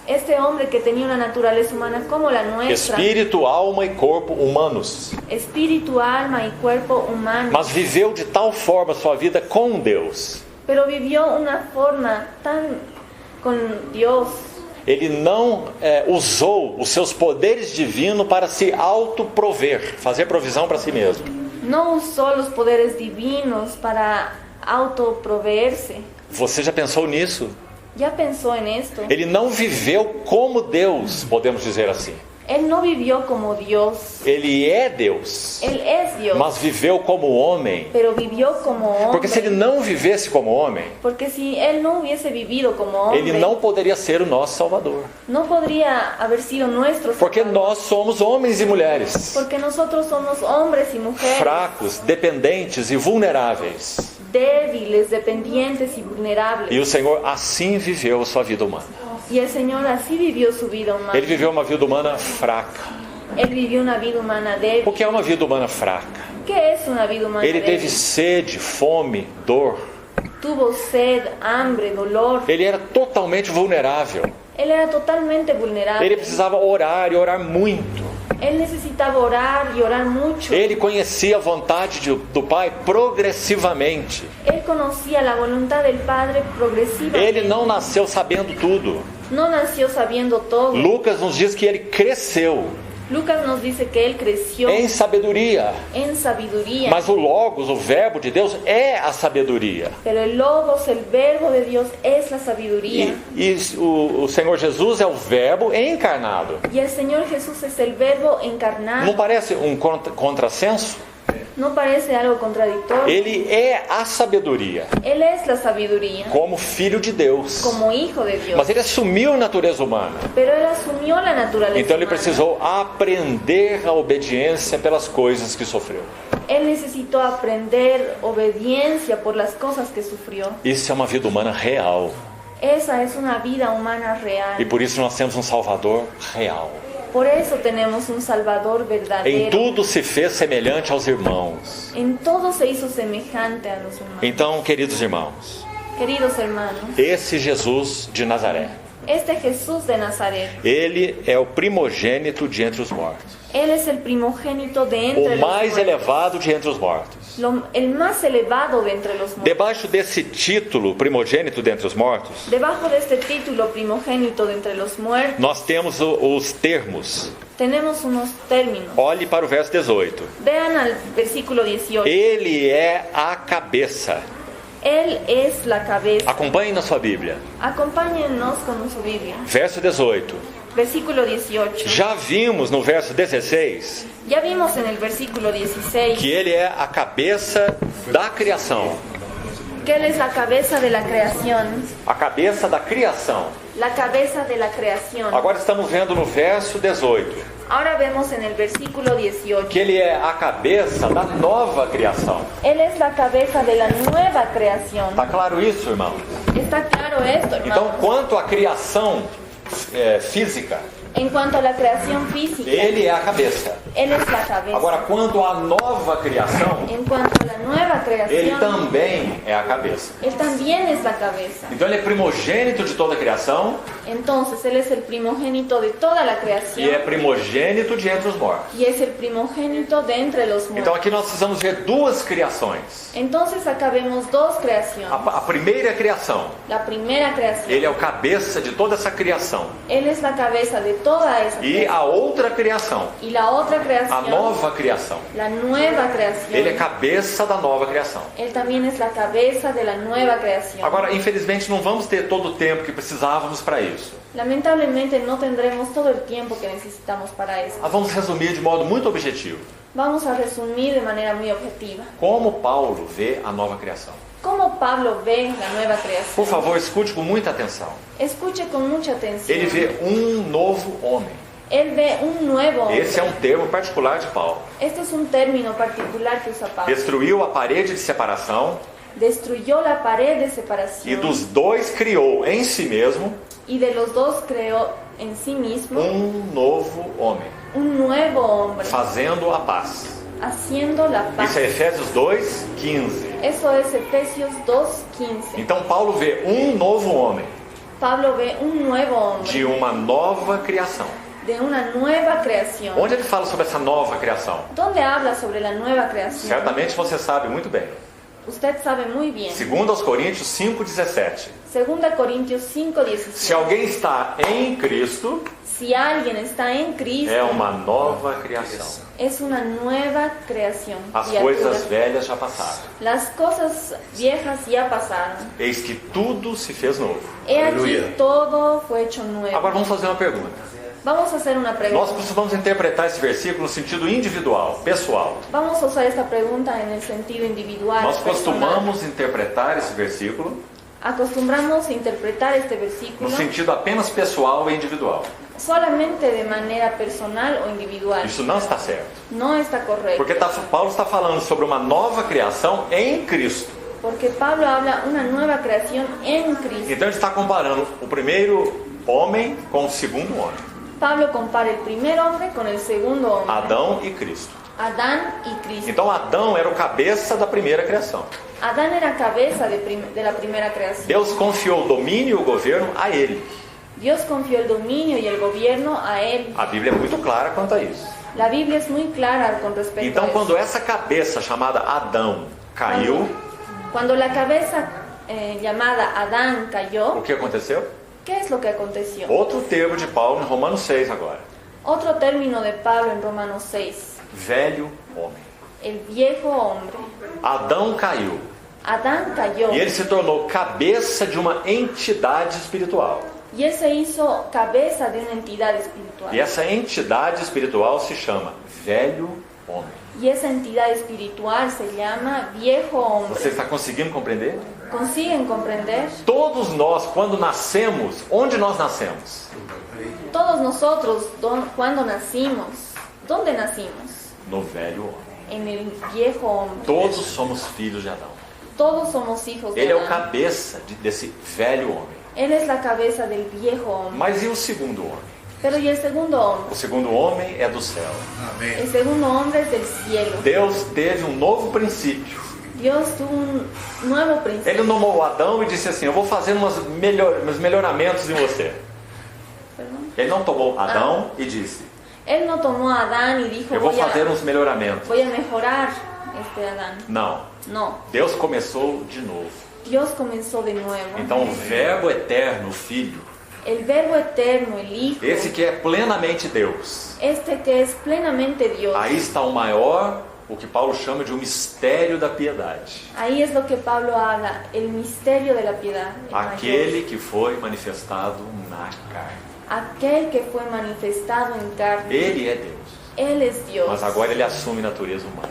Este hombre que tenía una naturaleza humana como la nuestra. Espírito, alma e corpo humanos. Espíritu, alma y cuerpo humano. Mas viveu de tal forma sua vida com Deus. Pero vivió una forma tan con Dios. Ele não usou os seus poderes divinos para se autoprover, fazer provisão para si mesmo. No usó los poderes divinos para autoproveerse. Você já pensou nisso? ¿Ya pensó en esto? Ele não viveu como Deus, podemos dizer assim. Él no vivió como Dios. Ele é Deus, Él es Dios. mas viveu como homem. Pero vivió como hombre. Porque se ele não vivesse como homem, Porque si él no hubiese vivido como hombre, ele não poderia ser o nosso Salvador. no podría haber sido nuestro Porque Salvador. nós somos homens e mulheres, Porque nosotros somos hombres y mujeres, fracos, dependentes e vulneráveis. débiles, dependientes y vulnerables. E o Senhor assim viveu a sua vida humana. Y el Señor así vivió su vida humana. Ele viveu uma vida humana fraca. Él vivió una vida humana débil. O que é uma vida humana fraca? ¿Qué es una vida humana Ele teve débil? sede, fome, dor. Tuvo sed, hambre, dolor. Ele era totalmente vulnerável. Él era totalmente vulnerable. Ele precisava orar e orar muito. Él necesitaba orar y orar mucho. Ele conhecia a vontade do Pai progressivamente. Él conocía la voluntad del Padre progresivamente. Ele não nasceu sabendo tudo. No nació sabiendo todo. Lucas nos diz que ele cresceu. Lucas nos dice que él creció em sabedoria. en sabiduría. Mas o Logos, o verbo de Deus, é a sabedoria. Pero el logos, el verbo de Dios, es la sabiduría. E o Senhor Jesus é o verbo encarnado. Y el Señor Jesús es el verbo encarnado. Não parece um contrassenso? ¿No parece algo contradictorio? Ele é a sabedoria, Él es la sabiduría, como filho de Deus. como hijo de Dios. Mas ele assumiu a natureza humana. Pero él asumió la naturaleza Então ele humana. precisou aprender a obediência pelas coisas que sofreu. Él necesitó aprender obediencia por las cosas que sufrió. Isso é uma vida humana real. Esa es una vida humana real. E por isso nós temos um Salvador real. Por eso tenemos un Salvador Em verdadero. tudo se fez semelhante aos irmãos. En todo se hizo semejante a los humanos. Então, queridos irmãos, Queridos hermanos, esse Jesus de Nazaré, este Jesús de Nazaret, ele é o primogênito de entre os mortos. Él es el primogénito de entre O los mais muertos. elevado de entre os mortos. El más elevado de entre los muertos. Debaixo desse título, primogênito dentre os mortos, Debajo de este título, primogénito de entre los muertos, nós temos os termos. tenemos unos términos. Olhe para o verso 18. Vean al versículo 18. Ele é a cabeça. Él es la cabeza. Acompanhe na sua Bíblia. Acompáñennos con su Biblia. Verso 18. Versículo 18. Já vimos no verso 16 Ya vimos en el versículo 16 que ele é a cabeça da criação. que Él es la cabeza de la creación. A cabeça da criação. La cabeza de la creación. Agora estamos vendo no verso 18 Ahora vemos en el versículo 18. que ele é a cabeça da nova criação. Él es la cabeza de la nueva creación. Está claro isso, irmãos? ¿Está claro esto, Então, hermanos? quanto à criação física, En cuanto a la creación física, ele é a cabeça. Él es la cabeza. Agora, quanto à nova criação, En cuanto a la nueva ele creación, também é a cabeça. Él también es la cabeza. Então, ele é primogênito de toda a criação Entonces, Él es el primogénito de toda la e é creación primogênito de entre os mortos. y es el primogénito de entre los Então, muertos. aqui nós precisamos ver duas criações. Entonces, acá vemos dos creaciones. A primeira criação, La primera creación. ele é o cabeça de toda essa criação. Él es la cabeza de toda esa E creación. a outra criação, Y la otra a creación, nova criação, la nueva creación. ele é cabeça da nova criação. Él también es la cabeza de la nueva creación. Agora, infelizmente, não vamos ter todo o tempo que precisávamos para isso. Lamentablemente no tendremos todo el tiempo que necesitamos para eso. Vamos resumir de modo muito objetivo. Vamos a resumir de manera muy objetiva. Como Paulo vê a nova criação. ¿Cómo Pablo ve la nueva creación? Por favor, escute com muita atenção. Escuche con mucha atención. Ele vê um novo homem. Él ve un nuevo hombre. Esse é um termo particular de Paulo. Este es un término particular que usa Pablo. Destruiu a parede de separação Destruyó la pared de e separación dos dois criou em si mesmo y de los dos creó en sí mismo novo homem, un nuevo hombre, fazendo a paz. haciendo la paz. Isso é Efésios 2:15. Eso es Efesios 2:15. Então Paulo vê um novo homem Pablo ve un nuevo hombre de uma nova criação. de una nueva creación. Onde ele fala sobre essa nova criação? ¿Dónde habla sobre la nueva creación? Certamente você sabe muito bem. Usted sabe muy bien. 2 Coríntios 5:17. 2 Corintios Se 5:17. alguém está em Cristo, Si alguien está en Cristo, é uma nova criação. es una nueva creación. As Criatura. coisas velhas já passaram. Las cosas viejas ya pasaron. Eis que tudo se fez novo. He aquí Aleluya. todo fue hecho nuevo. Agora vamos fazer uma pergunta. Vamos a hacer una Nós pregunta. precisamos interpretar esse versículo no sentido individual, pessoal. Vamos a usar esta pregunta en el sentido individual. Nós personal. costumamos interpretar esse versículo Acostumbramos a interpretar este no versículo sentido apenas pessoal e individual. solamente de manera personal o individual. Isso não está certo. No está correcto. Porque Paulo está falando sobre uma nova criação em Cristo. Porque Pablo habla una nueva creación en Cristo. Então ele está comparando o primeiro homem com o segundo homem. Pablo compara el primer hombre con el segundo hombre, Adão e Cristo. Adán y Cristo. Então Adão era o cabeça da primeira criação. Adán era cabeza de la primera creación. Deus confiou o domínio e o governo a ele. Dios confió el dominio y el gobierno a él. A Bíblia é muito clara quanto a isso. La Biblia es muy clara con respecto a Então eso. quando essa cabeça chamada Adão caiu, Cuando la cabeza llamada Adán o cayó, que aconteceu? ¿qué es lo que aconteció? Outro termo de Paulo em Romanos 6 agora. Otro término de Pablo en Romanos 6, Velho homem. el viejo hombre. Adão caiu. Adán cayó E ele se tornou cabeça de uma entidade espiritual. y él se hizo cabeza de una entidad espiritual. E essa entidade espiritual se chama velho homem. Y esa entidad espiritual se llama viejo hombre. Você está conseguindo compreender? ¿Consiguen comprender? Todos nós, quando nascemos, onde nós nascemos? Todos nosotros, cuando nacimos, ¿dónde nacimos? No velho homem. En el viejo hombre. Todos somos filhos de Adão. Todos somos hijos de Ele é o Adán. cabeça desse velho homem. Él es la cabeza del viejo hombre. Mas e o segundo homem? Pero ¿y el segundo hombre? O segundo homem é do céu. El segundo hombre es del cielo. Deus teve um novo princípio. Dios tuvo un nuevo principio. Ele nomou Adão e disse assim: eu vou fazer uns melhoramentos em você. Perdón. Ele não tomou Adão e disse: Él no tomó a Adán y dijo, eu vou fazer uns melhoramentos. voy a mejorar este Adán. Não. No, Deus começou de novo. Dios comenzó de nuevo. Então o verbo eterno, o Filho, El verbo eterno, el Hijo, esse que é plenamente Deus, este que es plenamente Dios. aí está o maior, o que Paulo chama de um mistério da piedade. Ahí es lo que Pablo habla, el misterio de la piedad. el Aquele que foi manifestado na carne. mayor. Aquel que fue manifestado en carne. Ele é Deus. Él es Dios. Mas agora ele assume natureza humana.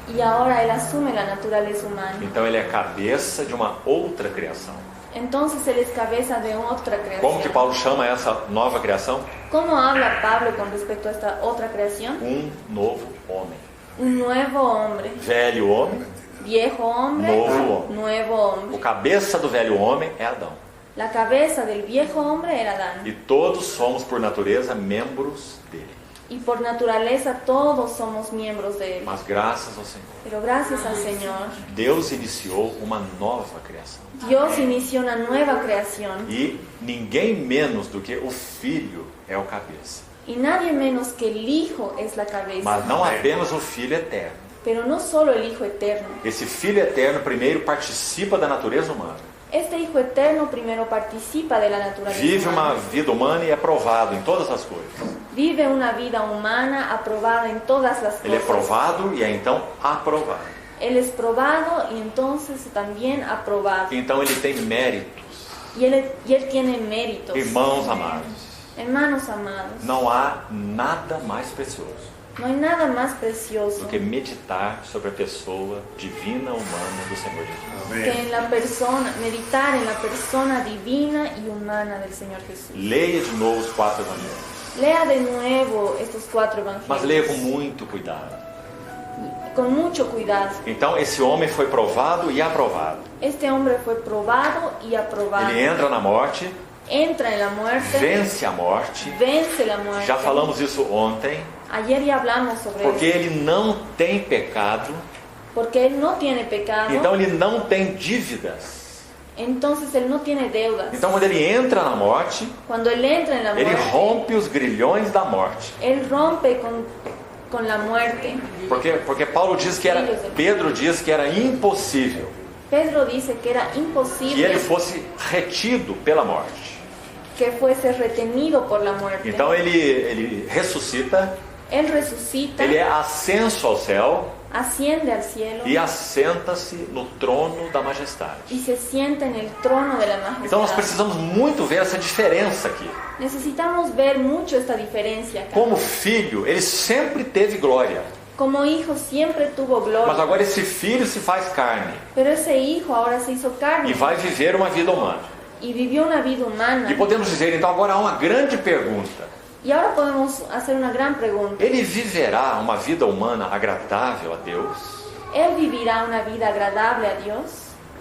Y ahora Él asume la naturaleza humana. Então ele é cabeça de uma outra criação. Entonces Él es cabeza de otra creación. Como que Paulo chama essa nova criação? ¿Cómo habla Pablo con respecto a esta otra creación? Um novo homem. Un nuevo hombre. Velho homem, Viejo hombre. Nuevo hombre. Nuevo hombre. o cabeça do velho homem é Adão. La cabeza del viejo hombre era Adán. E todos somos, por natureza, membros dele. Y por naturaleza todos somos miembros de Él. Mas graças ao Senhor, Pero gracias al Señor, Deus iniciou uma nova criação. Dios inició una nueva creación. E ninguém menos do que o Filho é o cabeça. Y nadie menos que el Hijo es la cabeza. Mas não apenas o Filho eterno. Pero no solo el Hijo eterno. Esse Filho eterno primeiro participa da natureza humana. Este Hijo eterno primero participa de la naturaleza Vive uma humana. vida humana e é provado em todas as coisas. Vive una vida humana aprobada en todas las cosas. Ele é provado e é então aprovado. Él es probado y entonces también aprobado. Então ele tem méritos. Y él tiene méritos. Irmãos amados, Hermanos amados, não há nada mais precioso no hay nada más precioso do que meditar sobre a pessoa divina, humana do Senhor Jesus. que en la persona, meditar en la persona divina y humana del Señor Jesús. Leia de novo os 4 evangelhos, Lea de nuevo estos 4 mas leia com evangelios muito cuidado. con mucho cuidado. Então esse homem foi provado e aprovado. Este hombre fue probado y aprobado. Ele entra na morte, Entra en la muerte, vence a morte. vence la muerte. Já falamos isso ontem. Ayer ya hablamos sobre Porque eso. ele não tem pecado, Porque él no tiene pecado, então ele não tem dívidas. entonces él no tiene deudas. Então quando ele entra na morte, Cuando él entra en la ele muerte, rompe os grilhões da morte. él rompe con la muerte. Porque Paulo diz que era, Pedro diz que era impossível Pedro dice que era que ele imposible fosse retido pela morte. que fuese retenido por la muerte. Então ele ressuscita, Él resucita, ele é ascenso ao céu asciende al cielo e assenta-se no trono da majestade. y se sienta en el trono de la majestad. Então nós precisamos muito ver essa diferença aqui. Necesitamos ver mucho esta diferencia acá. Como filho, ele sempre teve glória. Como hijo siempre tuvo gloria, Mas agora esse filho se faz carne pero ese hijo ahora se hizo carne e vai viver uma vida humana. y vivió una vida humana. E podemos dizer, então agora há uma grande pergunta. Y ahora podemos hacer una gran pregunta. Ele viverá uma vida humana agradável a Deus? ¿Él vivirá una vida agradable a Dios?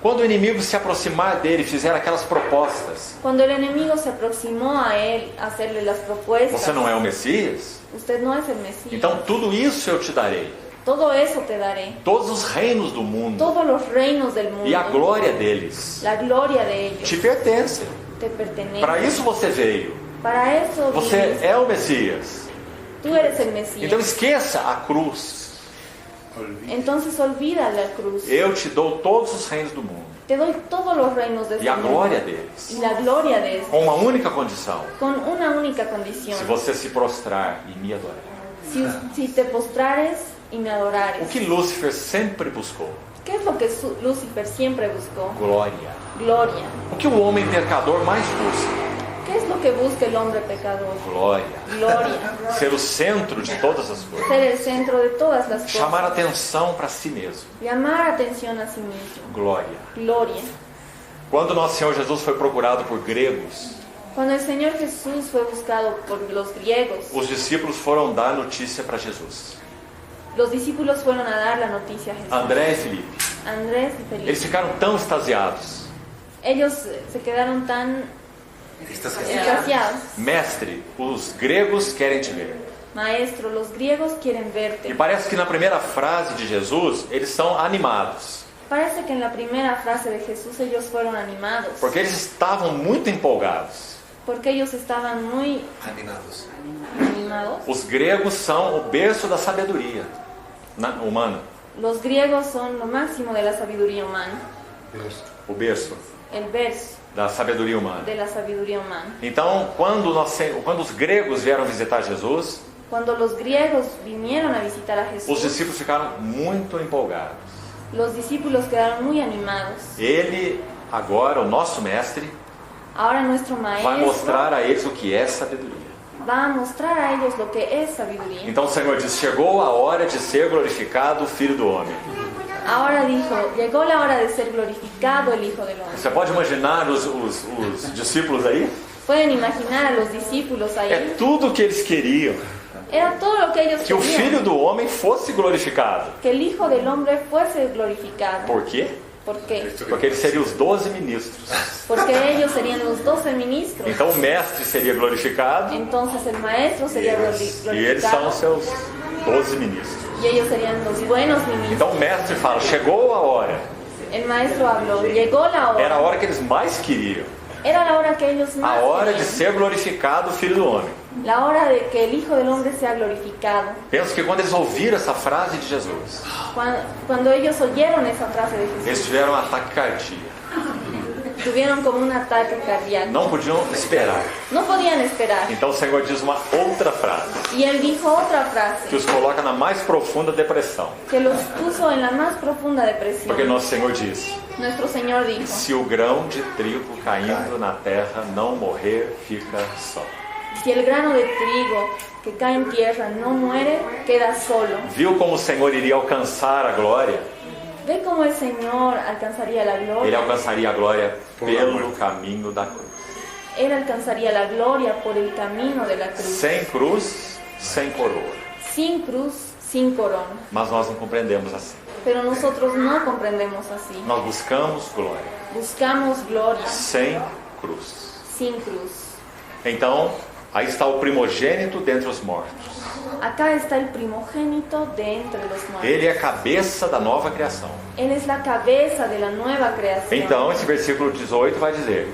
Quando o inimigo se aproximar dele e fizer aquelas propostas, Cuando el enemigo se aproximó a él a hacerle las propuestas, você não é o Messias? usted no es el Mesías, Então tudo isso eu te darei. todo eso te daré, Todos os reinos do mundo todos los reinos del mundo, e a glória deles la gloria de ellos te pertencem. te pertenece. Para isso você veio. Para eso Você viniste. é o Messias. Tú eres el Mesías. Então esqueça a cruz. Entonces olvida la cruz. Eu te dou todos os reinos do mundo. Te doy todos los reinos de e este a mundo glória deles, y la gloria de este, com uma única condição: con una única condición. se você se prostrar e me adorar. Si te postrares y me O adorares. que Lúcifer sempre buscou? ¿Qué es lo que Lucifer siempre buscó? Glória. Gloria. O que o homem pecador mais busca? ¿Qué es lo que busca el hombre pecador? Glória. Gloria. Ser o centro de todas as coisas. Ser el centro de todas las cosas. Chamar atenção para si mesmo. Llamar atención a sí mismo. Glória. Gloria. Quando nosso Senhor Jesus foi procurado por gregos, Cuando el Señor Jesús fue buscado por los griegos, os discípulos foram dar notícia para Jesus. los discípulos fueron a dar la noticia a Jesús. André e Felipe. Andrés y Felipe. Eles ficaram tão extasiados. Ellos se quedaron tan extasiados. Mestre, os gregos querem te ver. Maestro, los griegos quieren E verte. parece que na primeira frase de Jesus, eles são animados. Parece que en la primera frase de Jesús ellos fueron animados. Porque eles estavam muito empolgados. Porque ellos estaban muy Animados. animados. Os gregos são o berço da sabedoria humana. Los griegos son lo máximo de la sabiduría humana. O berço El verso da sabedoria humana. de la sabiduría humana. Então, quando os gregos vieram visitar Jesus, Cuando los griegos vinieron a visitar a os Jesús, discípulos ficaram muito empolgados. los discípulos quedaron muy animados. Ele, agora, o nosso mestre, Ahora nuestro vai maestro mostrar a eles o que é sabedoria. va a mostrar a ellos lo que es sabiduría. Então o Senhor diz: chegou a hora de ser glorificado o Filho do Homem. Ahora dijo, llegó la hora de ser glorificado el Hijo del Hombre. Você pode imaginar os discípulos aí? Pueden imaginar a los discípulos É ahí. tudo o que eles queriam. Era todo lo que ellos Que o querían. Filho do Homem fosse glorificado. Que el Hijo del Hombre fuese glorificado. Por quê? ¿Por qué? Porque eles seriam os 12 ministros. Porque ellos serían los 12 ministros. Então o mestre seria glorificado Entonces el maestro sería e eles são glorificado. os seus 12 ministros. Y ellos serían los buenos ministros. Então o mestre fala: chegou a hora. El maestro habló, llegó la Era a hora. hora que eles mais queriam. Era la hora que ellos A más hora de querían. ser glorificado o Filho do Homem. La hora de que el Hijo del Hombre sea glorificado. Penso que quando eles ouviram essa frase de Jesus, Cuando ellos oyeron esa frase de eles Jesús, tiveram um ataque cardíaco. tuvieron como un ataque cardíaco. Não podiam esperar. No podían esperar. Então o Senhor diz uma outra frase Y él dijo otra que frase os coloca na mais profunda depressão. que los puso en la más profunda depresión. Porque nosso Senhor diz: Nuestro Señor dijo, se o grão de trigo caindo na terra não morrer, fica só. si el grano de trigo que cae en tierra no muere, queda solo. Viu como o Senhor iria alcançar a glória? Ve cómo el Señor alcanzaría la Ele gloria. alcançaria a glória pelo caminho da cruz. Él alcanzaría la gloria por el camino de la cruz. Sem cruz, sem coroa. Sin cruz, sin corona. Mas nós não compreendemos assim. Pero nosotros no comprendemos así. Nós buscamos glória Buscamos gloria sem cruz. sin cruz. Então, aí está o primogênito dentre os mortos. Acá está el primogénito de entre los muertos. Ele é a cabeça da nova criação. Él es la cabeza de la nueva creación. Então, esse versículo 18 vai dizer: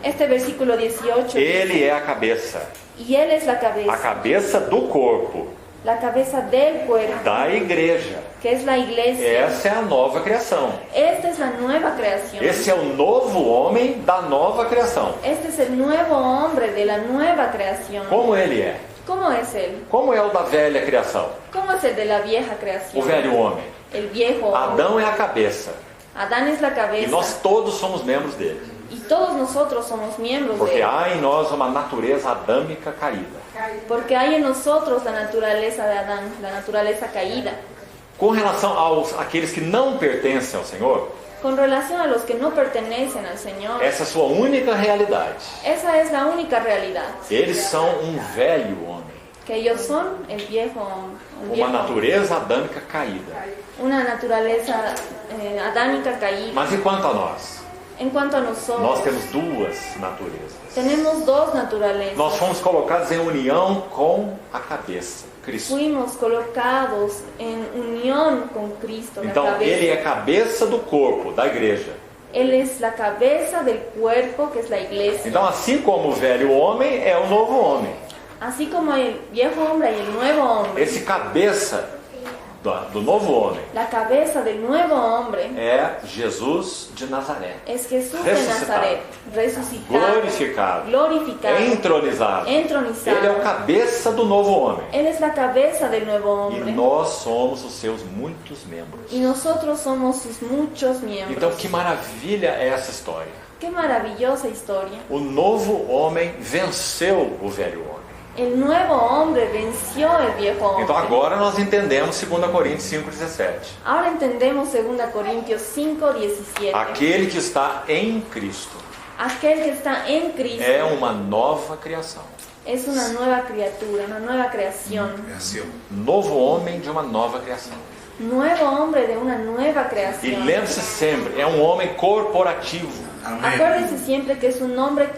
Este versículo 18 Ele é a cabeça. y Él es la A cabeza. cabeça do corpo, La cabeza del cuerpo, da igreja. que es la iglesia. Essa é a nova criação. Esta es la nueva creación. Esse é o novo homem da nova criação. Este es el nuevo hombre de la nueva creación. Como ele é? ¿Cómo es él? Como é o da velha criação? ¿Cómo es el de la vieja O creación? velho homem. El viejo hombre. Adão é a cabeça. Adán es la E cabeza. nós todos somos membros dele. Y todos nosotros somos miembros Porque de él. há em nós uma natureza adâmica caída. Porque hay en nosotros la naturaleza de Adán, la naturaleza caída. Com relação àqueles que não pertencem ao Senhor, Con relación a los que no pertenecen al Señor, essa é a sua única realidade. esa es la única realidad. Eles são um velho homem. Que ellos son el viejo hombre. un Uma viejo hombre. natureza adâmica caída. Una naturaleza adánica caída. Mas e quanto a nós? En cuanto a nosotros, Nós temos duas naturezas. tenemos dos naturalezas. Nós fomos colocados em união com a cabeça, Cristo. Fuimos colocados en unión con Cristo, la Então, ele é cabeza. a cabeça do corpo, da igreja. Él es la cabeza del cuerpo, que es la iglesia. Então, assim como o velho homem é o novo homem. Así como el viejo hombre y el nuevo hombre. Esse cabeça do novo homem la cabeza del nuevo hombre, é Jesus de Nazaré, es Jesús de resucitado, Nazaret, resucitado, glorificado, glorificado, entronizado. entronizado. Ele é o cabeça do novo homem. Él es la cabeza del nuevo E hombre. nós somos os seus muitos membros. Y nosotros somos sus muchos miembros. Então, que maravilha é essa história. Qué maravillosa historia. O novo homem venceu o velho homem. El nuevo hombre venció el viejo hombre. Então agora nós entendemos 2 Coríntios 5,17. Ahora entendemos 2 Corintios 5:17. Aquele que está em Cristo Aquel que está en Cristo é uma nova criação. es una nueva criatura, una nueva creación. Novo homem de uma nova criação. Nuevo hombre de una nueva E creación. lembre-se sempre, é um homem corporativo. Acuérdese siempre que es un hombre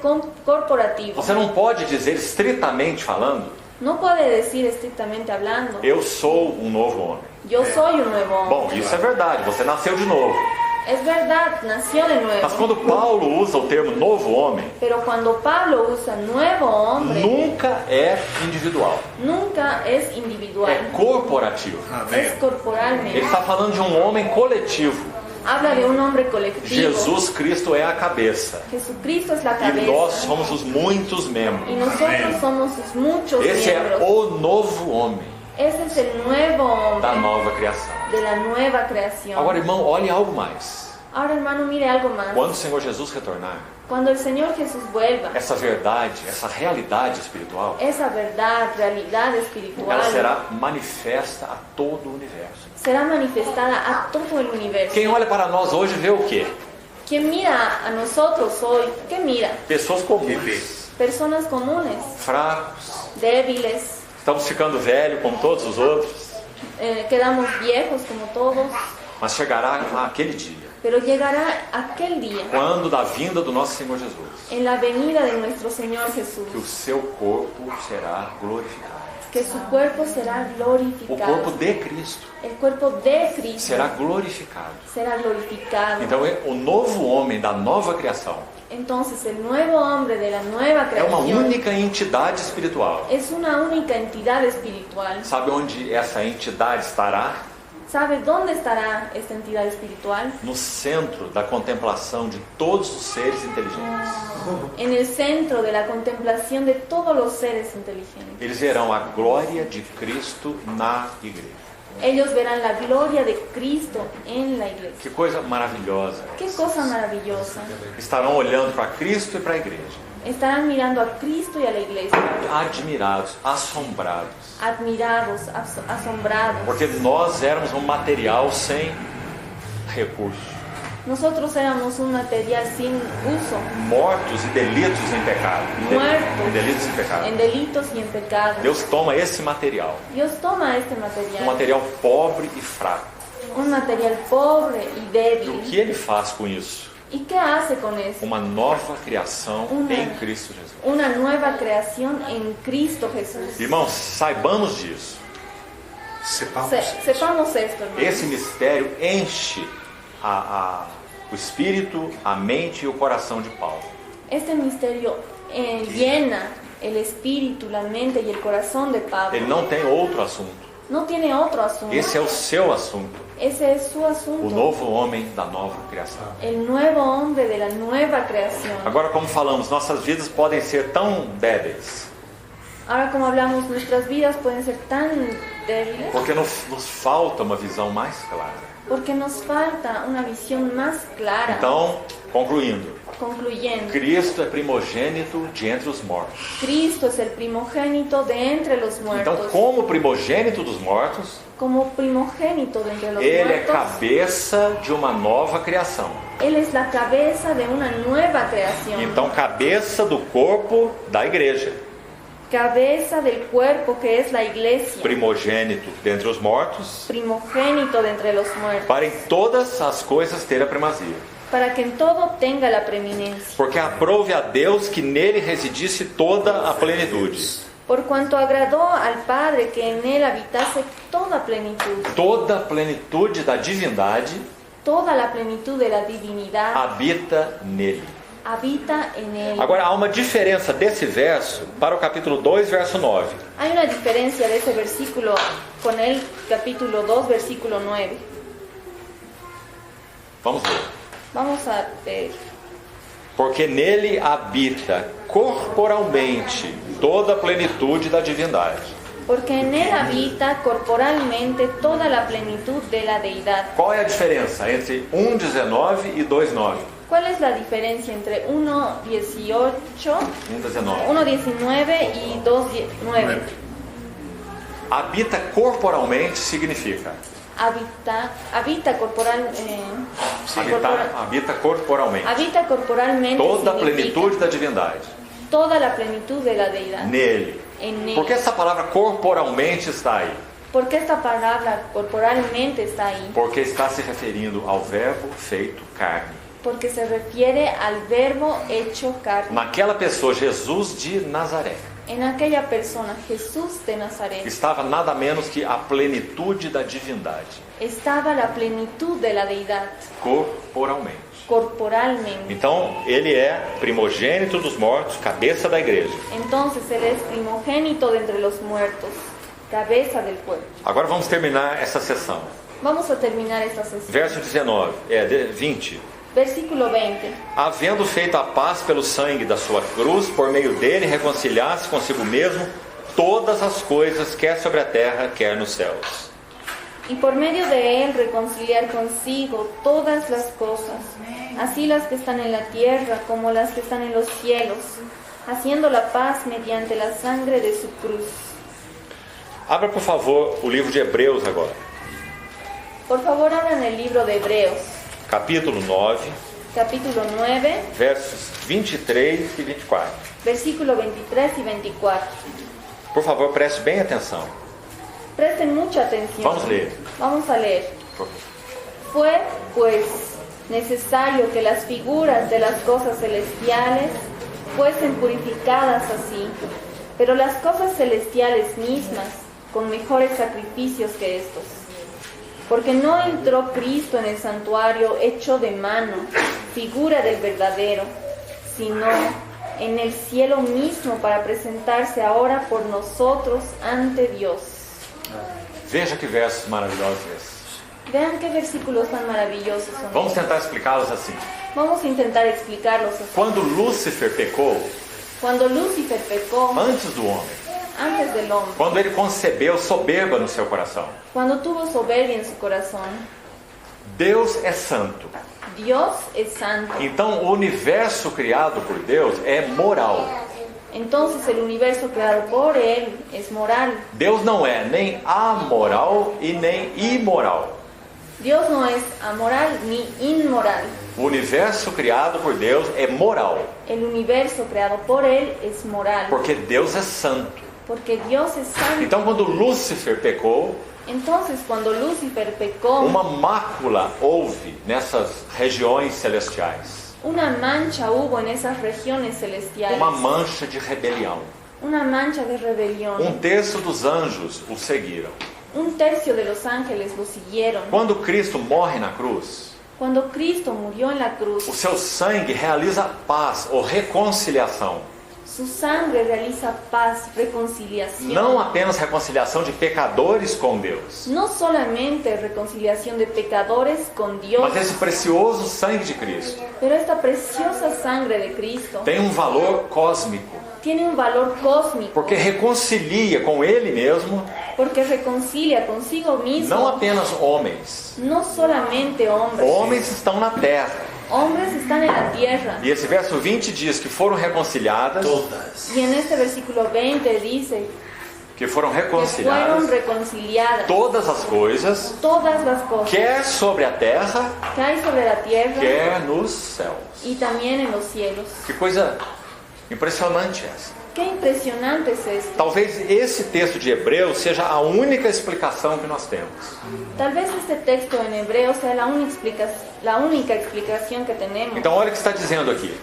corporativo. Você não pode dizer estritamente falando, No puede decir estrictamente hablando, eu sou um novo homem. yo soy un nuevo hombre. Bom, isso é verdade, você nasceu de novo. Es verdad, nació de Mas nuevo. quando Paulo usa o termo novo homem, Pero cuando Pablo usa nuevo hombre, nunca é individual, nunca es é individual, corporativo. es Ele corporalmente. está falando de um homem coletivo. Habla de un hombre colectivo. Jesus Cristo é a cabeça. Jesucristo es la E nós cabeza. somos os muitos Y membros. nosotros somos sus muchos Esse é miembros. o novo homem Ese es el nuevo da hombre nova criação. de la nueva creación. Agora, irmão, olhe algo mais. Ahora, hermano, mire algo más. Quando o Senhor Jesus retornar, Cuando el Señor Jesús vuelva, essa verdade, essa realidade espiritual, esa verdad, realidad espiritual, ela será manifesta a todo o universo. será manifestada a todo el universo. Quem olha para nós hoje vê o quê? Quien mira a nosotros hoy, ¿qué mira? Pessoas comuns, Personas comunes, fracos, débiles, estamos ficando velhos como todos os outros, quedamos viejos como todos, mas chegará aquele dia, pero llegará aquel día, quando da vinda do nosso Senhor Jesus, en la venida de nuestro Señor Jesús, que o seu corpo será glorificado. que su cuerpo será O corpo glorificado. de Cristo El cuerpo de Cristo será glorificado. será glorificado. Então, o novo homem da nova criação Entonces el nuevo hombre de la nueva é uma creación única entidade espiritual. es una única entidad espiritual. Sabe onde essa entidade estará? ¿Sabe dónde estará esta entidad espiritual? No centro da contemplação de todos os seres inteligentes. En el centro de la contemplación de todos los seres inteligentes. Eles verão a glória de Cristo na igreja. Ellos verán la gloria de Cristo en la iglesia. Que coisa maravilhosa. Qué cosa maravillosa. Estarão olhando para Cristo e para a igreja, Estarán mirando a Cristo y a la iglesia, admirados, assombrados, admirados, asombrados. porque nós éramos um material sem recurso, Nosotros éramos un material sin uso, mortos e delitos em pecado, Muertos. em delitos em pecado. en delitos y en pecados. Deus toma esse material, Dios toma este um material, material pobre e fraco. un material pobre y E o débil. que Ele faz com isso? ¿Y qué hace con eso? Uma nova criação em Cristo Jesus. Una nueva creación en Cristo Jesús. Irmãos, saibamos disso. Sepamos. Sepamos esto, hermanos. Esse mistério enche o espírito, a mente e o coração de Paulo. Este misterio llena el espíritu, la mente y el corazón de Pablo. Ele não tem outro assunto. No tiene otro asunto. Esse é o seu assunto. Ese es su O asunto. novo homem da nova criação. El nuevo hombre de la nueva creación. Agora, como falamos, nossas vidas podem ser tão débeis, Ahora, como hablamos, nuestras vidas pueden ser tan débiles porque nos falta uma visão mais clara. porque nos falta una visión más clara. Então, concluindo, Concluyendo, Cristo é primogênito de entre os mortos. Cristo es el primogénito de entre los Então, muertos. como primogênito dos mortos, Como primogénito de entre los ele é muertos, cabeça de uma nova criação. Él es la cabeza de una nueva creación. Então, cabeça do corpo da igreja. Cabeza del cuerpo que es la iglesia. Primogênito dentre os mortos, Primogénito de entre los muertos. para em todas as coisas ter a primazia. Para que en todo tenga la preeminencia. Porque aprove a Deus que nele residisse toda a plenitude. Por cuanto agradó al Padre que en él habitase toda plenitud. Toda a plenitude da divindade Toda la plenitud de la divinidad habita nele. habita en él. Agora, há uma diferença desse verso para o capítulo 2, verso 9. Hay una diferencia de ese versículo con el capítulo 2, versículo 9. Vamos ver. Vamos a ver. Porque nele habita corporalmente toda a plenitude da divindade. Porque en él habita corporalmente toda la plenitud de la deidad. Qual é a diferença entre 1:19 e 2:9? ¿Cuál es la diferencia entre 1:18, 1:19. 1:19 y 2:9? Habita corporalmente significa Habita corporal, habita corporalmente habita corporalmente toda a significa plenitude da divindade. toda la plenitud de la deidad. Nele. En él. Por que essa palavra corporalmente está aí? ¿Por qué esta palabra corporalmente está ahí? Porque está se referindo ao verbo feito carne. Porque se refiere al verbo hecho carne. Naquela pessoa, Jesus de Nazaré, En aquella persona, Jesús de Nazaret, estava nada menos que a plenitude da divindade, estaba la plenitud de la deidad, corporalmente. corporalmente. Então, ele é primogênito dos mortos, cabeça da igreja. Entonces él es primogénito de entre los muertos, cabeza del pueblo. Agora vamos terminar essa sessão. Vamos a terminar esta sesión. Verso 19, 20. Versículo 20. Havendo feito a paz pelo sangue da sua cruz, por meio dele reconciliasse consigo mesmo todas as coisas, quer sobre a terra, quer nos céus. Y por medio de él reconciliar consigo todas las cosas, así las que están en la tierra como las que están en los cielos, haciendo la paz mediante la sangre de su cruz. Abra, por favor, o livro de Hebreus agora. Por favor, abran el libro de Hebreos, Capítulo 9, capítulo 9, versos 23 e 24. versículo 23 y 24. Por favor, preste bem atenção. Presten mucha atención. Vamos a leer. Vamos a leer. Fue, pues, necesario que las figuras de las cosas celestiales fuesen purificadas así, pero las cosas celestiales mismas con mejores sacrificios que estos. Porque no entró Cristo en el santuario hecho de mano, figura del verdadero, sino en el cielo mismo para presentarse ahora por nosotros ante Dios. Veja que versos maravilhosos esses. Vean qué versículos tan maravillosos son. Vamos tentar explicá-los assim. Vamos a intentar explicarlos así. Quando Lúcifer pecou, Cuando Lucifer pecó antes do homem, antes del hombre, quando ele concebeu soberba no seu coração, cuando tuvo soberbia en su corazón, Deus é santo. Dios es santo. Então, o universo criado por Deus é moral. Entonces el universo creado por él es moral. Deus não é nem amoral e nem imoral. Dios no es amoral ni inmoral. O universo criado por Deus é moral, El universo creado por él es moral. porque Deus é santo. Porque Dios es santo. Então, quando Lúcifer pecou, Entonces cuando Lucifer pecó, uma mácula houve nessas regiões celestiais. una mancha hubo en esas regiones celestiales. Uma mancha de rebelião. Una mancha de rebelión. Um terço dos anjos o seguiram. Un tercio de los ángeles lo siguieron. Quando Cristo morre na cruz, Cuando Cristo murió en la cruz, o seu sangue realiza paz ou reconciliação. su sangre realiza paz, reconciliación. Não apenas reconciliação de pecadores com Deus, No solamente reconciliación de pecadores con Dios, mas esse precioso sangue de Cristo pero esta preciosa sangre de Cristo tem um valor cósmico, tiene un valor cósmico, porque reconcilia com Ele mesmo porque reconcilia consigo mismo, não apenas homens. no solamente hombres. Homens estão na terra. Hombres están en la tierra. E esse verso 20 diz que foram reconciliadas, Todas. Y en este versículo 20 dice que foram que fueron reconciliadas reconciliadas todas as coisas, todas las cosas quer sobre a terra, que hay sobre la tierra quer nos céus. y también en los cielos. Que coisa impressionante essa. Qué impresionante es esto. Talvez esse texto de Hebreus seja a única explicação que nós temos. Tal vez este texto en hebreo sea la única explicación que tenemos. Então olha o que está dizendo aqui.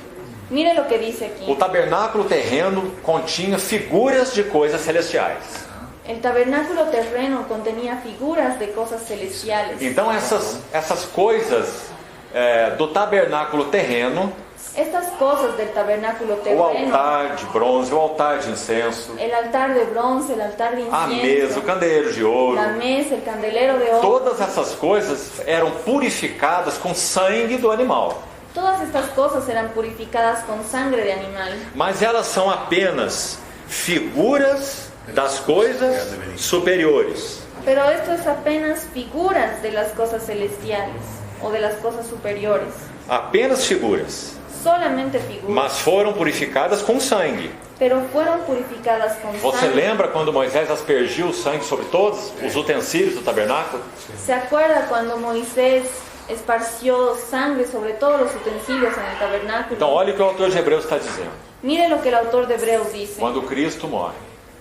Mire lo que dice O aquí. tabernáculo terreno continha figuras de coisas celestiais. El tabernáculo terreno contenía figuras de cosas celestiales. Então essas coisas do tabernáculo terreno Estas cosas del tabernáculo O terreno, altar de bronze, o altar de incenso, el altar de bronce, el altar de a mesa, o incienso, candeeiro de ouro, la mesa, el candelero de oro, todas essas coisas eram purificadas com sangue do animal. todas estas cosas eran purificadas con sangre de animal. Mas elas são apenas figuras das coisas superiores. Pero esto es apenas figuras de las cosas celestiales o de las cosas superiores. Apenas figuras. Solamente figuras. Mas foram purificadas com sangue. Pero fueron purificadas con Você sangre. lembra quando Moisés aspergiu o sangue sobre todos os utensílios do tabernáculo? ¿Se acuerda cuando Moisés esparció sangre sobre todos los utensilios en el tabernáculo? Então olha o que o autor de Hebreus está dizendo. Mire lo que el autor de Hebreos dice. Quando Cristo morre,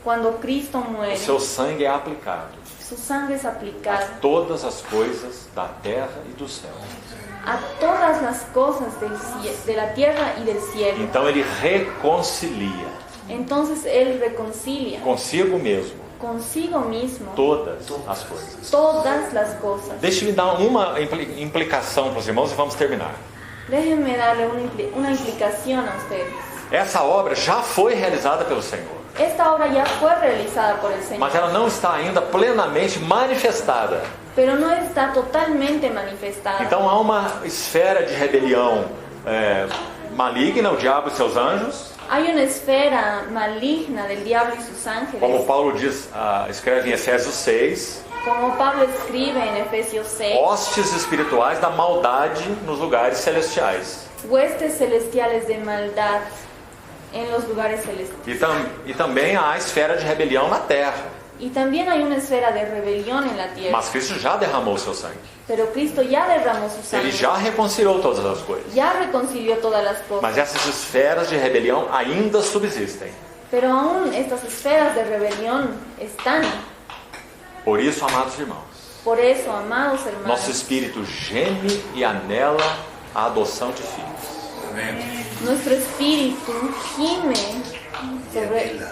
Cuando Cristo muere, o seu sangue é aplicado su sangre es aplicada a todas as coisas da terra e do céu. a todas las cosas de la tierra y del cielo. Então ele reconcilia Entonces Él reconcilia consigo mesmo consigo mismo todas as coisas. todas las cosas. Deixe-me dar uma implicação para os irmãos e vamos terminar. Déjenme darle una implicación a ustedes. Essa obra já foi realizada pelo Senhor, Esta obra ya fue realizada por el Señor, mas ela não está ainda plenamente manifestada. pero no está totalmente manifestada. Então há uma esfera de rebelião maligna, o diabo e seus anjos, Hay una esfera maligna del diablo y sus ángeles, como Paulo diz, escreve em Efésios 6, como Pablo escribe en Efesios 6, hostes espirituais da maldade nos lugares celestiais. huestes celestiales de maldad en los lugares celestiales. E também há a esfera de rebelião na terra. Y también hay una esfera de rebelión en la tierra. Mas Cristo já derramou o seu sangue. Pero Cristo ya derramó su Ele sangre, já reconciliou todas as coisas. ya reconcilió todas las cosas. Mas essas esferas de rebelião ainda subsistem. Pero aún estas esferas de rebelión están. Por isso, amados irmãos, Por eso, amados hermanos, nosso espírito geme e anela a adoção de filhos. Amén. nuestro espíritu gime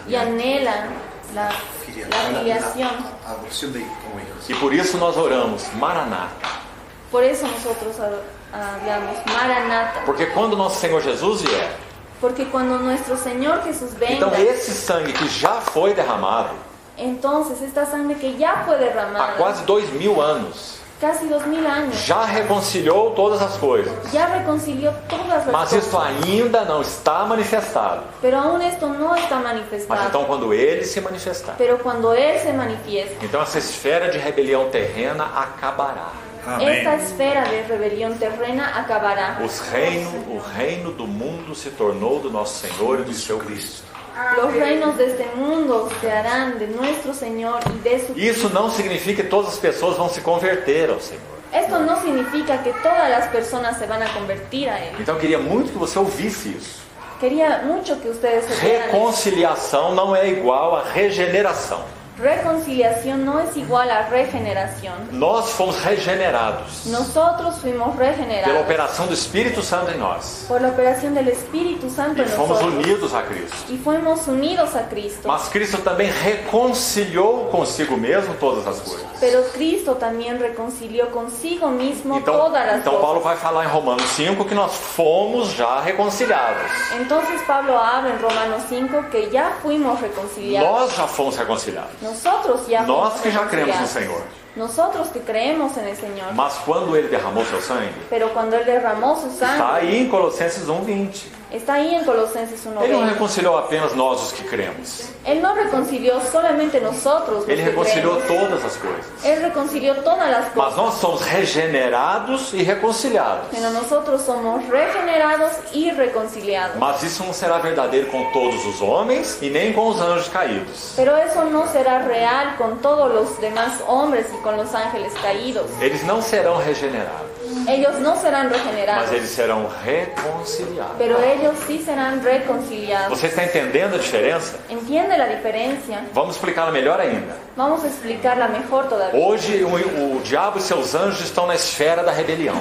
y anhela la filiación. Adopción de como hijos. E por isso nós oramos, Maranata. Por eso nosotros hablamos, Maranata. Porque quando nosso Senhor Jesus vier, Porque cuando nuestro Señor Jesús venga, então esse sangue que já foi derramado entonces esta sangre que ya fue há derramada, quase 2000 anos, casi 2000 años, já reconciliou todas as coisas. ya reconcilió todas las Mas isso cosas. ainda não está manifestado. Pero aún esto no está Mas manifestado. então quando ele se manifestar, Pero cuando Él se manifiesta, então essa esfera de rebelião terrena acabará. esta esfera de rebelión terrena acabará. O reino do mundo se tornou do nosso Senhor e do seu Cristo. Los reinos de este mundo se harán de nuestro Señor y de su Isso não significa que todas as pessoas vão se converter ao Senhor. Esto no significa que todas las personas se van a convertir a Él. Então eu queria muito que você ouvisse isso. Quería mucho que ustedes se vean. Reconciliação não é igual a regeneração. Reconciliación no es igual a regeneración. Nós fomos regenerados Nosotros fuimos pela regenerados operação do Espírito Santo em nós. por la operación del Espíritu Santo E en fomos nosotros. unidos a Cristo. Y fuimos unidos a Cristo. Mas Cristo também reconciliou consigo mesmo todas as coisas. Pero Cristo también reconcilió consigo mismo todas las Então cosas. Paulo vai falar em Romanos 5 que nós fomos já reconciliados. Entonces Pablo habla en Romanos 5 que ya fuimos reconciliados. Nós já fomos reconciliados. Nosotros ya Nós fuimos que já cremos no reconciliados. Senhor. Nosotros que creemos en el Señor. Mas quando ele derramou seu sangue, Pero cuando Él derramó su está sangre, aí em Colossenses 1:20. está ahí en Colosenses Ele não 1:20. reconciliou apenas nós os que cremos. Él no reconcilió solamente nosotros los Ele que reconciliou creemos. todas as coisas. Él reconcilió todas las Mas cosas. nós somos regenerados e reconciliados. Pero nosotros somos regenerados y reconciliados. Mas isso não será verdadeiro com todos os homens e nem com os anjos caídos. Pero eso no será real con todos los demás hombres y con los ángeles caídos. Eles não serão regenerados, Ellos no serán mas regenerados, eles serão reconciliados. pero ellos sí serán reconciliados. Você está entendendo a diferença? ¿Entiende la diferencia? Vamos explicá-la melhor ainda. Vamos a explicarla mejor todavía. Hoje o diabo e seus anjos estão na esfera da rebelião.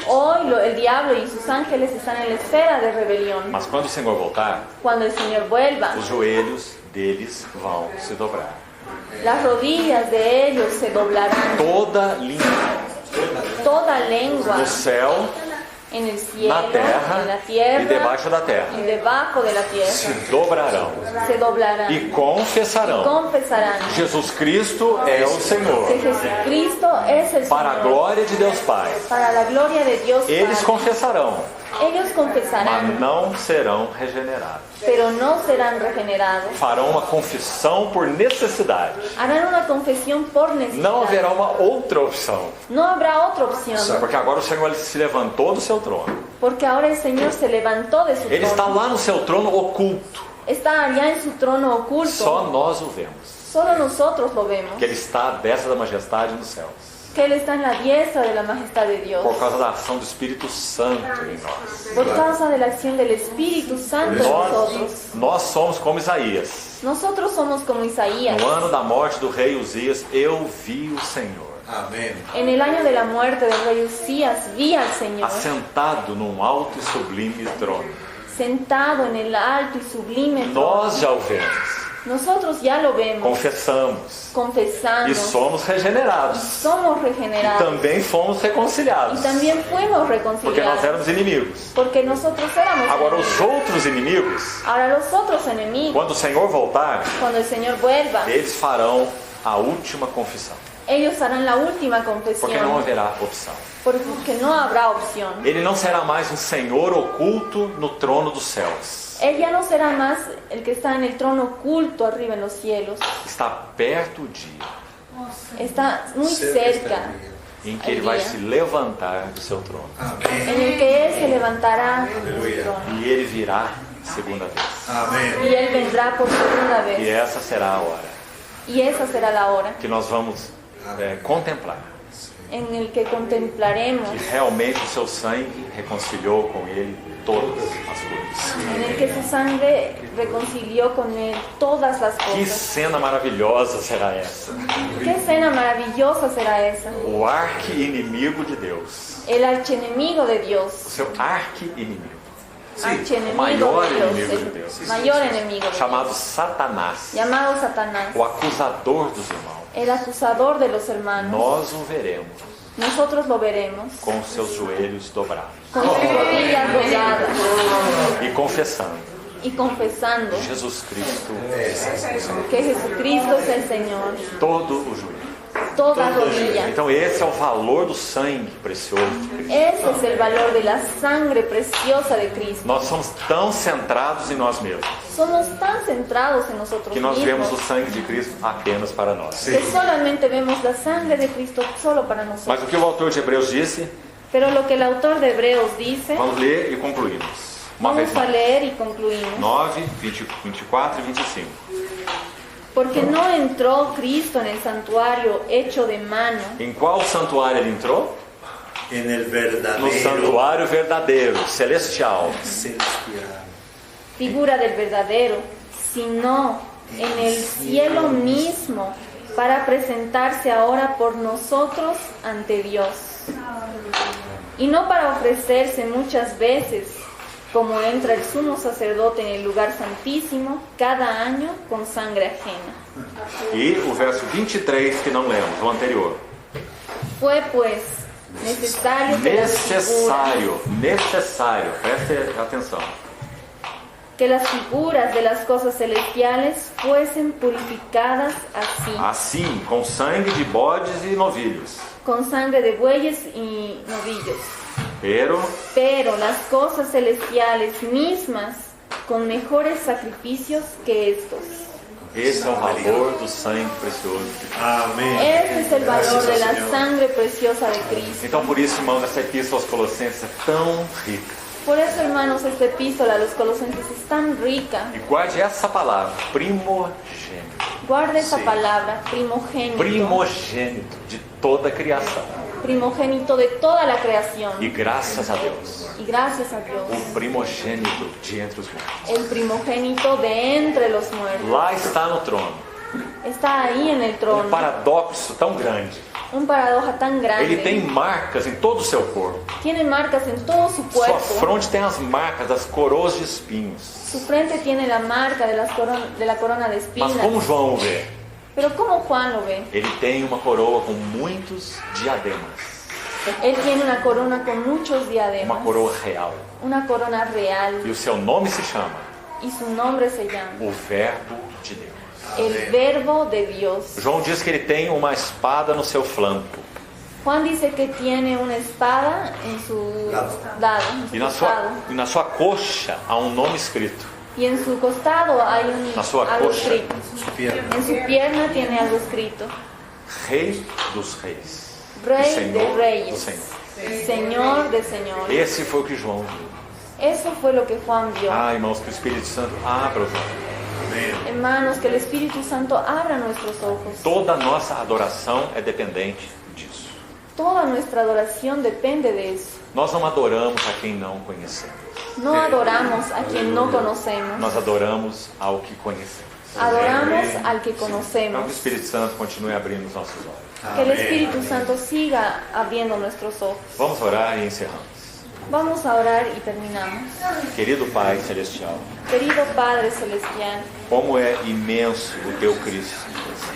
Hoy el diablo y sus ángeles están en la esfera de rebelión. Mas quando o Senhor voltar, Cuando el Señor vuelva, os joelhos deles vão se dobrar. las rodillas de ellos se doblarán. Toda língua Toda lengua no céu, en el cielo, na en la terra e tierra debaixo da terra y debajo de la se tierra dobrarão se doblarán e confessarão: confesarán Jesus Cristo é o Senhor, que Jesucristo es el para a Señor, glória de Deus Pai. para la gloria de Dios Eles Padre. confessarão, Ellos mas confesarán, não serão regenerados. pero no serán regenerados. Farão uma confissão por necessidade. Harán una confesión por necesidad. Não haverá uma outra opção, No habrá otra opción, porque agora o Senhor ele se levantou do seu trono. porque ahora el Señor se levantó de su Ele está trono. lá no seu trono oculto. Está allá en su trono oculto. Só nós o vemos. Solo nosotros lo vemos. Que ele está à destra da majestade nos céus. Que Él está en la diestra de la majestad de Dios. Por causa da ação do Espírito Santo em nós. Por causa de la acción del Espíritu Santo en nosotros. Nós somos como Isaías. Nosotros somos como Isaías. No ano da morte do rei Uzias, eu vi o Senhor Amén. En el año de la muerte del rey Usías vi al Señor assentado num alto e sublime trono. sentado en el alto y sublime trono. Nós já o vemos, Nosotros ya lo vemos, confessamos e confesamos, somos regenerados. somos E regenerados também fomos reconciliados, y también fuimos porque nós reconciliados, éramos inimigos. porque nosotros éramos Agora enemigos. os outros inimigos, Ahora los otros enemigos, quando o Senhor voltar, cuando el Señor vuelva, eles farão a última confissão, ellos harán la última porque não confesión, haverá opção. porque no habrá opción. Ele não será mais um Senhor oculto no trono dos céus. Él ya no será más el que está en el trono oculto arriba en los cielos. Está perto o dia Está muy Cerca está cerca el día. em que ele vai se levantar do seu trono. Amén. en el que Él se levantará de su Aleluya. trono. E ele virá segunda vez. Amén. Y Él vendrá por segunda E vez. essa será a hora Y esa será la hora que nós vamos contemplar en el que contemplaremos, que realmente o seu sangue reconciliou com ele todas as coisas. en el que su sangre reconcilió con Él todas las Que cosas. cena maravilhosa será essa! Qué escena maravillosa será esa. O arqui-inimigo de Deus, El archienemigo de o Dios. seu arqui-inimigo, Archienemigo maior de inimigo Dios. de Deus, El mayor enemigo de chamado Dios. Satanás, Llamado Satanás. o acusador dos irmãos. El acusador de los hermanos. Nós o veremos Nosotros lo veremos com os seus joelhos dobrados con sus rodillas dobladas e confessando: y confesando Jesus Cristo, que Jesucristo es el Señor. todo o joelho. Toda rodilla. Então esse é o valor do sangue precioso de Cristo. Ese es el valor de la sangre preciosa de Cristo. Nós somos tão centrados em nós mesmos Somos tan centrados en nosotros que nós vemos o mismos sangue de Cristo apenas para nós. que solamente vemos la sangre de Cristo solo para Mas nosotros. o que o autor de Hebreus disse, Pero lo que el autor de Hebreos dice, vamos ler e concluímos. Uma vez vamos a mais. leer y concluimos. 9, 20, 24 e 25. Porque no entró Cristo en el santuario hecho de mano, Em qual santuário ele entrou? En el No verdadero santuário verdadeiro, celestial. celestial. figura del verdadero, sino en el cielo mismo, para presentarse ahora por nosotros ante Dios. Y no para ofrecerse muchas veces, como entra el sumo sacerdote en el lugar santísimo, cada año con sangre ajena. E o verso 23 que não lemos, o anterior. Fue pues necesario que las Necessário, preste atenção. que las figuras de las cosas celestiales fuesen purificadas así, Assim, com sangue de bodes e novilhos. con sangre de bueyes y novillos. Pero Pero las cosas celestiales mismas con mejores sacrificios que estos. esse é o valor do sangue precioso de Cristo. Amén. Este es el valor Gracias de al la Señor. sangre preciosa de Cristo. Então, por isso, irmão, essa epístola aos Colossenses é tão rica. Por eso, hermanos, esta epístola a los Colosenses es tan rica. E guarde essa palavra, primogênito. Guarda esa Sí. palabra, primogénito. Primogênito de toda a criação. Primogénito de toda la creación. E graças a Deus, Y gracias a Dios, o primogênito de entre os mortos. el primogénito de entre los muertos. Lá está no trono. Está ahí en el Um trono. paradoxo tão grande. Un paradoja tan grande. Ele tem marcas em todo o seu corpo. Tiene marcas en todo su Sua cuerpo. fronte tem as marcas das coroas de espinhos. Su frente tiene la marca de la corona de Mas espinas. como João vê? Pero ¿cómo Juan lo ve? Ele tem uma coroa com muitos diademas. Él tiene una corona con muchos uma diademas, coroa real. una corona real, E o seu nome se chama y su nombre se llama o Verbo de Deus. el Verbo de Dios. João diz que ele tem uma espada no seu flanco. Juan dice que tiene una espada en su lado, en su costado. E na sua coxa há um nome escrito. Y en su costado hay Na sua algo coxa. escrito. Pierna. En su pierna tiene algo escrito. Rei dos reis. Rey Senhor de do reyes. Senhor. Señor de señores. Esse foi o que João viu. Eso fue lo que Juan vio. Ah, irmãos, que o Espírito Santo abra os olhos. Amén. Hermanos, que el Espíritu Santo abra nuestros ojos. Toda a nossa adoração é dependente disso. Toda nuestra adoración depende de eso. Nós não adoramos a quem não conhecemos. No adoramos a quien no conocemos. Nós adoramos ao que conhecemos. Adoramos al que Então que o conocemos. Espírito Santo continue abrindo os nossos olhos. Que el Espíritu Santo siga abriendo nuestros ojos. Vamos orar e encerramos. Vamos a orar y terminamos. Querido Pai Celestial, Querido Padre Celestial, como é imenso o Teu Cristo.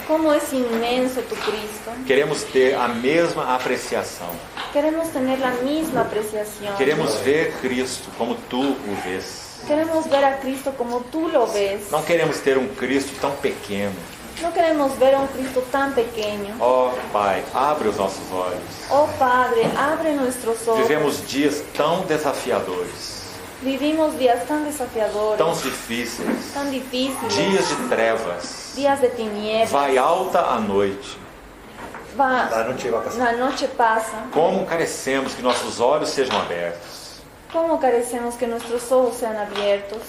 cómo es inmenso tu Cristo. Queremos ter a mesma apreciação. Queremos tener la misma apreciación. Queremos ver Cristo como Tu o vês. Queremos ver a Cristo como tú lo ves. Não queremos ter um Cristo tão pequeno. No queremos ver a un Cristo tan pequeño. Ó Pai, abre os nossos olhos. Oh Padre, abre nuestros ojos. Vivemos dias tão desafiadores, Vivimos días tan desafiadores, tão difíceis, tan difíciles, dias de trevas. días de tinieblas. Vai alta a noite. La noche va a pasar. La noche pasa. Como carecemos que nossos olhos sejam abertos. ¿Cómo carecemos que nuestros ojos sean abiertos?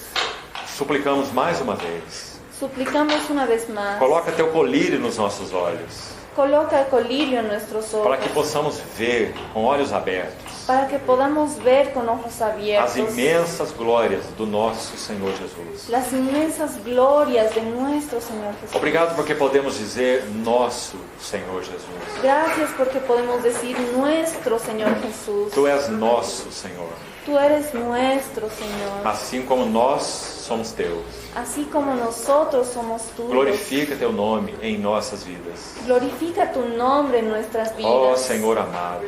Suplicamos mais uma vez. Suplicamos una vez más. Coloca Teu colírio nos nossos olhos, Coloca el colirio en nuestros ojos. para que possamos ver com olhos abertos para que podamos ver con ojos as abiertos imensas glórias do nosso Senhor Jesus. las inmensas glorias de nuestro Señor Jesús. Obrigado porque podemos dizer nosso Senhor Jesus. Gracias porque podemos decir nuestro Señor Jesús. Tu és nosso Senhor, Tú eres nuestro Señor. assim como nós somos Teus. Así como nosotros somos tuyos. Glorifica Teu nome em nossas vidas. Glorifica tu nombre en nuestras vidas. Ó Senhor amado,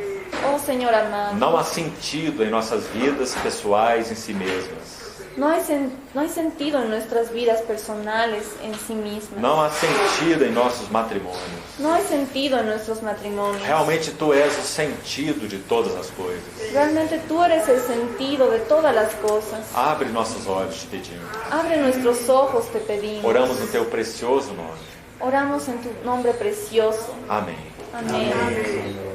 Oh Señor amado. não há sentido em nossas vidas pessoais em si mesmas. No hay sentido en nuestras vidas personales en sí mismas. Não há sentido em nossos matrimônios. No hay sentido en nuestros matrimonios. Realmente Tu és o sentido de todas as coisas. Realmente tú eres el sentido de todas las cosas. Abre nossos olhos, te pedimos. Abre nuestros ojos, te pedimos. Oramos no Teu precioso nome. Oramos en tu nombre precioso. Amém. Amén.